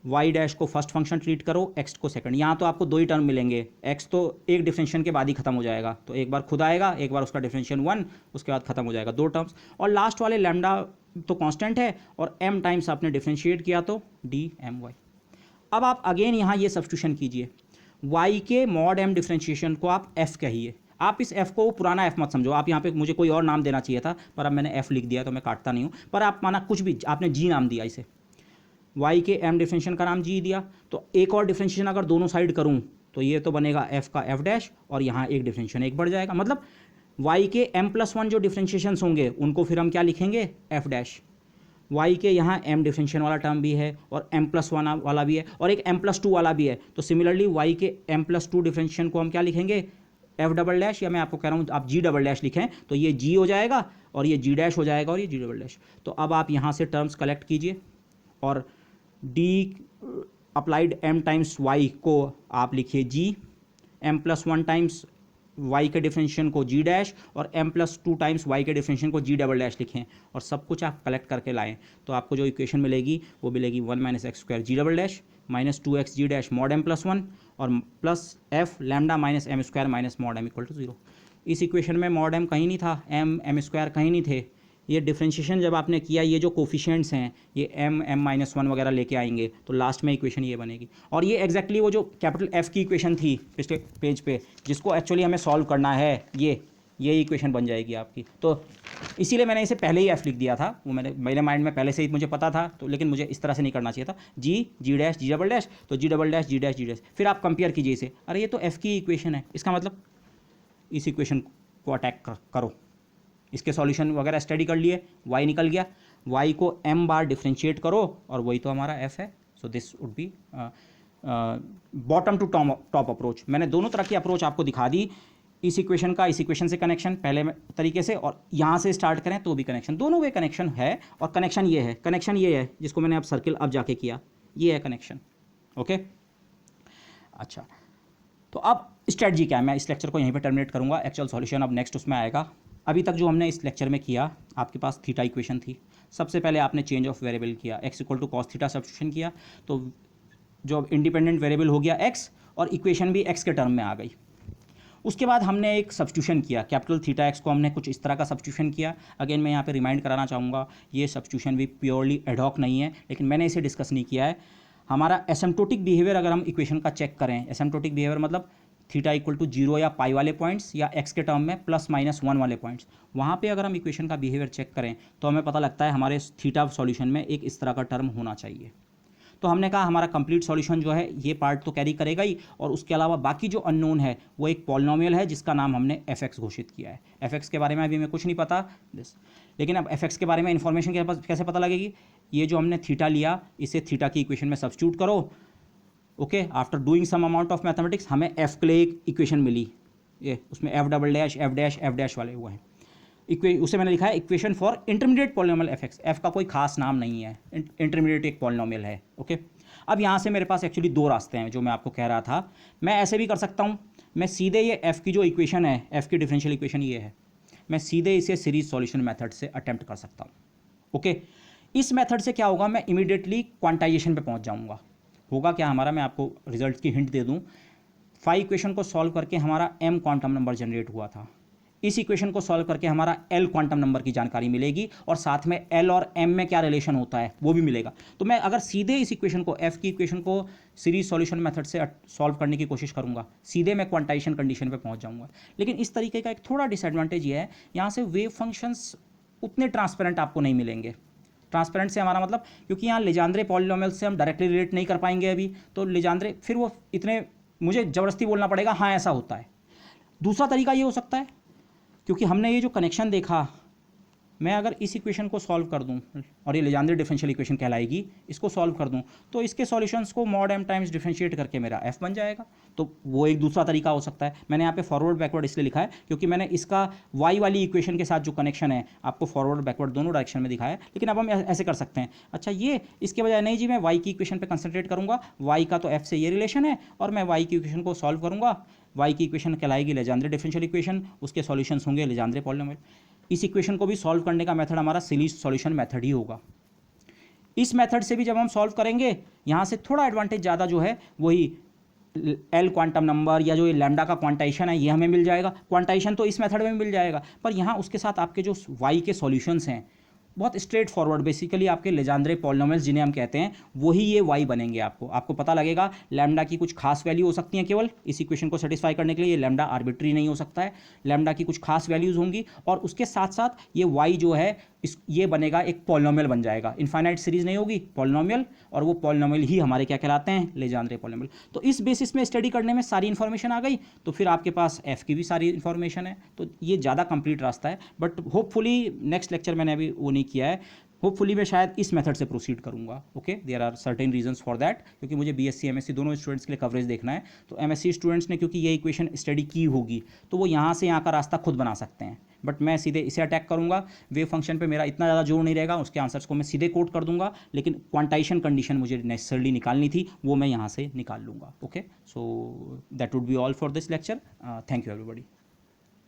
y डैश को फर्स्ट फंक्शन ट्रीट करो, x को सेकंड। यहाँ तो आपको दो ही टर्म मिलेंगे, x तो एक डिफरेंशिएशन के बाद ही खत्म हो जाएगा, तो एक बार खुद आएगा, एक बार उसका डिफरेंशिएशन 1, उसके बाद खत्म हो जाएगा, दो टर्म्स। और लास्ट वाले लैम्डा तो कांस्टेंट है और m टाइम्स आपने डिफरेंशिएट किया तो dmy। अब आप अगेन यहाँ ये सब्स्टिट्यूशन कीजिए, y के मॉड m डिफरेंशिएशन को आप f कहिए। आप इस f को पुराना f मत समझो, आप यहाँ पे मुझे कोई और नाम देना चाहिए था, पर अब मैंने f लिख दिया तो मैं काटता नहीं हूँ, पर आप माना कुछ भी, आपने g नाम दिया इसे, y के m डिफरेंशिएशन का नाम g दिया, तो एक और डिफरेंशिएशन अगर दोनों साइड करूँ तो ये तो बनेगा f का f डैश, और यहाँ एक डिफरेंशिएशन एक बढ़ जाएगा, मतलब y के m+1 जो डिफरेंशिएशन होंगे उनको फिर हम क्या लिखेंगे, f डैश। y के यहाँ m डिफरेंशिएशन वाला टर्म भी है और m+1 वाला भी है और एक m+2 वाला भी है, तो सिमिलरली y के m+2 डिफरेंशिएशन को हम क्या लिखेंगे, f डबल डैश, या मैं आपको कह रहा हूँ आप g डबल डैश लिखें, तो ये g हो जाएगा और ये g डैश हो जाएगा और ये g डबल डैश। तो अब आप यहाँ से टर्म्स कलेक्ट कीजिए और d applied m times y को आप लिखिए g, m+1 टाइम्स y के डिफरेंशिएशन को g डैश और m+2 टाइम्स y के डिफरेंशिएशन को g डबल डैश लिखें और सब कुछ आप कलेक्ट करके लाएं, तो आपको जो इक्वेशन मिलेगी वो मिलेगी 1 minus x square g double dash -2x g dash mod m+1 और plus f lambda minus m square minus mod m equal to 0। इस इक्वेशन में मॉड m कहीं नहीं था, m स्क्वायर कहीं नहीं थे। ये डिफरेंशिएशन जब आपने किया, ये जो कोफिशिएंट्स हैं ये m-1 वगैरह लेके आएंगे, तो लास्ट में इक्वेशन ये बनेगी। और ये एग्जैक्टली वो जो कैपिटल F की इक्वेशन थी पिछले पेज पे, जिसको एक्चुअली हमें सॉल्व करना है, ये इक्वेशन बन जाएगी आपकी। तो इसीलिए मैंने इसे पहले ही F लिख दिया था, वो मेरे माइंड में पहले से ही मुझे पता था, तो लेकिन मुझे इस तरह से नहीं करना चाहिए था, g dash g double dash, तो g double dash g dash g dash, फिर आप कंपेयर कीजिए इसे, अरे ये तो F की इक्वेशन है, इसका मतलब इस इक्वेशन को अटैक करो। इसके सॉल्यूशन वगैरह स्टडी कर लिए, y निकल गया, y को m बार डिफरेंशिएट करो और वही तो हमारा f है। So this would be bottom to top approach. मैंने दोनों तरह की अप्रोच आपको दिखा दी, इस इक्वेशन का इस इक्वेशन से कनेक्शन पहले तरीके से, और यहाँ से स्टार्ट करें तो भी कनेक्शन, दोनों वे कनेक्शन है। और कनेक्शन ये है जिसको मैंने अब सर्किल अब जाके किया, ये है कनेक्शन, ओके। अच्छा, तो अब स्ट्रेटजी क्या है, मैं इस लेक्चर को यहीं पे टर्मिनेट करूँगा, एक्चुअल सॉल्यूशन अब नेक्स्ट उसमें आएगा। अभी तक जो हमने इस लेक्चर में किया, आपके पास थीटा इक्वेशन थी, सबसे पहले आपने चेंज ऑफ वेरिएबल किया, x equal to cos theta substitution किया, तो जो इंडिपेंडेंट वेरिएबल हो गया x और इक्वेशन भी x के टर्म में आ गई। उसके बाद हमने एक सब्स्टिट्यूशन किया, कैपिटल थीटा x को हमने कुछ इस तरह का सब्स्टिट्यूशन किया। अगेन मैं यहाँ पे रिमाइंड कराना चाहूँगा, ये सब्स्टिट्यूशन भी प्योरली एडहॉक नहीं है, लेकिन मैंने इसे डिस्कस नहीं किया है। हमारा एसिम्प्टोटिक बिहेवियर अगर हम इक्वेशन का चेक करें, एसिम्प्टोटिक बिहेवियर मतलब थीटा इक्वल टू 0 या पाई वाले पॉइंट्स या x के टर्म में +-1 वाले पॉइंट्स, वहाँ पे अगर हम इक्वेशन का बिहेवियर चेक करें तो हमें पता लगता है हमारे थीटा सॉल्यूशन में एक इस तरह का टर्म होना चाहिए। तो हमने कहा हमारा कंप्लीट सॉल्यूशन जो है ये पार्ट तो कैरी करेगा ही, और उसके अलावा बाकी जो अननोन है वो एक पॉलिनोमियल है जिसका नाम हमने f(x) घोषित किया है। f(x) के बारे में अभी हमें कुछ नहीं पता, लेकिन अब f(x) के बारे में इन्फॉर्मेशन कैसे पता लगेगी, ये जो हमने थीटा लिया इसे थीटा की इक्वेशन में सब्स्टिट्यूट करो, okay. After doing some amount of mathematics हमें f के लिए एक इक्वेशन मिली, ये उसमें f double dash f dash f dash वाले हुए हैं। उसे मैंने लिखा है equation for intermediate polynomial F x. F का कोई खास नाम नहीं है, इंटरमीडिएट एक पॉलिनोमियल है। ओके, अब यहाँ से मेरे पास एक्चुअली दो रास्ते हैं जो मैं आपको कह रहा था। मैं ऐसे भी कर सकता हूँ, मैं सीधे ये एफ की जो इक्वेशन है, एफ की डिफरेंशियल इक्वेशन ये है, मैं सीधे इसे सीरीज सॉल्यूशन मेथड से अटेम्प्ट कर सकता हूँ। ओके, इस मेथड से क्या होगा, मैं इमीडिएटली क्वांटाइजेशन पे पहुँच जाऊँगा। होगा क्या हमारा, मैं आपको रिजल्ट की हिंट दे दूँ। 5 इक्वेशन को सॉल्व करके हमारा m क्वांटम नंबर जनरेट हुआ था। इस इक्वेशन को सॉल्व करके हमारा l क्वांटम नंबर की जानकारी मिलेगी और साथ में l और m में क्या रिलेशन होता है वो भी मिलेगा। तो मैं अगर सीधे इस इक्वेशन को, f की इक्वेशन को सीरीज सॉल्यूशन मेथड से सॉल्व करने की कोशिश करूंगा, सीधे मैं क्वांटाइजेशन कंडीशन पे पहुंच जाऊंगा। लेकिन इस तरीके का एक थोड़ा डिसएडवांटेज ये है, यहाँ से वेव फंक्शंस उतने ट्रांसपेरेंट आपको नहीं मिलेंगे। ट्रांसपेरेंट से हमारा मतलब, क्योंकि यहाँ लेजेंड्रे पॉलिनोमियल से हम डायरेक्टली रिलेट नहीं कर पाएंगे अभी, तो लेजेंड्रे फिर वो इतने, मुझे ज़बरदस्ती बोलना पड़ेगा हाँ ऐसा होता है। दूसरा तरीका ये हो सकता है, क्योंकि हमने ये जो कनेक्शन देखा, मैं अगर इस इक्वेशन को सॉल्व कर दूं, और ये लेजेंड्रे डिफरेंशियल इक्वेशन कहलाएगी, इसको सॉल्व कर दूं तो इसके सॉल्यूशंस को मॉड m टाइम्स डिफरेंशिएट करके मेरा f बन जाएगा। तो वो एक दूसरा तरीका हो सकता है। मैंने यहाँ पे फॉरवर्ड बैकवर्ड इसलिए लिखा है क्योंकि मैंने इसका y वाली इक्वेशन के साथ जो कनेक्शन है आपको फॉरवर्ड बैकवर्ड दोनों डायरेक्शन में दिखाया है। लेकिन अब हम ऐसे कर सकते हैं, अच्छा ये इसके बजाय नहीं जी, मैं y की इक्वेशन पर कंसंट्रेट करूँगा, y का तो f से ये रिलेशन है और मैं y की इक्वेशन को सॉल्व करूँगा। y की इक्वेशन कहलाएगी लेजेंड्रे डिफरेंशियल इक्वेशन, उसके सॉल्यूशंस होंगे लेजेंड्रे पॉलिनोमियल। इस इक्वेशन को भी सॉल्व करने का मेथड हमारा सीरीज सॉल्यूशन मेथड ही होगा। इस मेथड से भी जब हम सॉल्व करेंगे, यहाँ से थोड़ा एडवांटेज ज़्यादा जो है वही एल क्वांटम नंबर या जो ये लैम्डा का क्वांटाइजेशन है ये हमें मिल जाएगा। क्वांटाइजेशन तो इस मेथड में मिल जाएगा, पर यहाँ उसके साथ आपके जो वाई के सॉल्यूशंस हैं बहुत स्ट्रेट फॉरवर्ड, बेसिकली आपके लेजेंड्रे पॉलिनोमियल्स जिन्हें हम कहते हैं वही ये वाई बनेंगे। आपको पता लगेगा लैम्डा की कुछ खास वैल्यू हो सकती है, केवल इस इक्वेशन को सेटिस्फाई करने के लिए। ये लैम्डा आर्बिट्री नहीं हो सकता है, लैम्डा की कुछ खास वैल्यूज़ होंगी और उसके साथ साथ ये वाई जो है ये बनेगा एक पॉलिनोमियल बन जाएगा। इनफाइनाइट सीरीज नहीं होगी, पॉलिनोमियल, और वो पॉलिनोमियल ही हमारे क्या कहलाते हैं, लेजेंड्रे पॉलिनोमियल। तो इस बेसिस में स्टडी करने में सारी इन्फॉर्मेशन आ गई, तो फिर आपके पास एफ की भी सारी इन्फॉर्मेशन है, तो ये ज़्यादा कंप्लीट रास्ता है। बट होपफुली नेक्स्ट लेक्चर मैंने अभी वो नहीं किया है, होपफुली मैं शायद इस मेथड से प्रोसीड करूंगा। Okay, there are certain reasons for that, क्योंकि मुझे बीएससी एमएससी दोनों स्टूडेंट्स के लिए कवरेज देखना है। तो एमएससी स्टूडेंट्स ने क्योंकि ये इक्वेशन स्टडी की होगी तो वो यहाँ से यहाँ का रास्ता खुद बना सकते हैं, बट मैं सीधे इसे अटैक करूंगा। वेव फंक्शन पे मेरा इतना ज़्यादा जोर नहीं रहेगा, उसके आंसर्स को मैं सीधे कोट कर दूंगा, लेकिन क्वांटाइजेशन कंडीशन मुझे नेसेसरली निकालनी थी, वो मैं यहाँ से निकाल लूँगा। Okay, so that would be all for this lecture. Thank you everybody.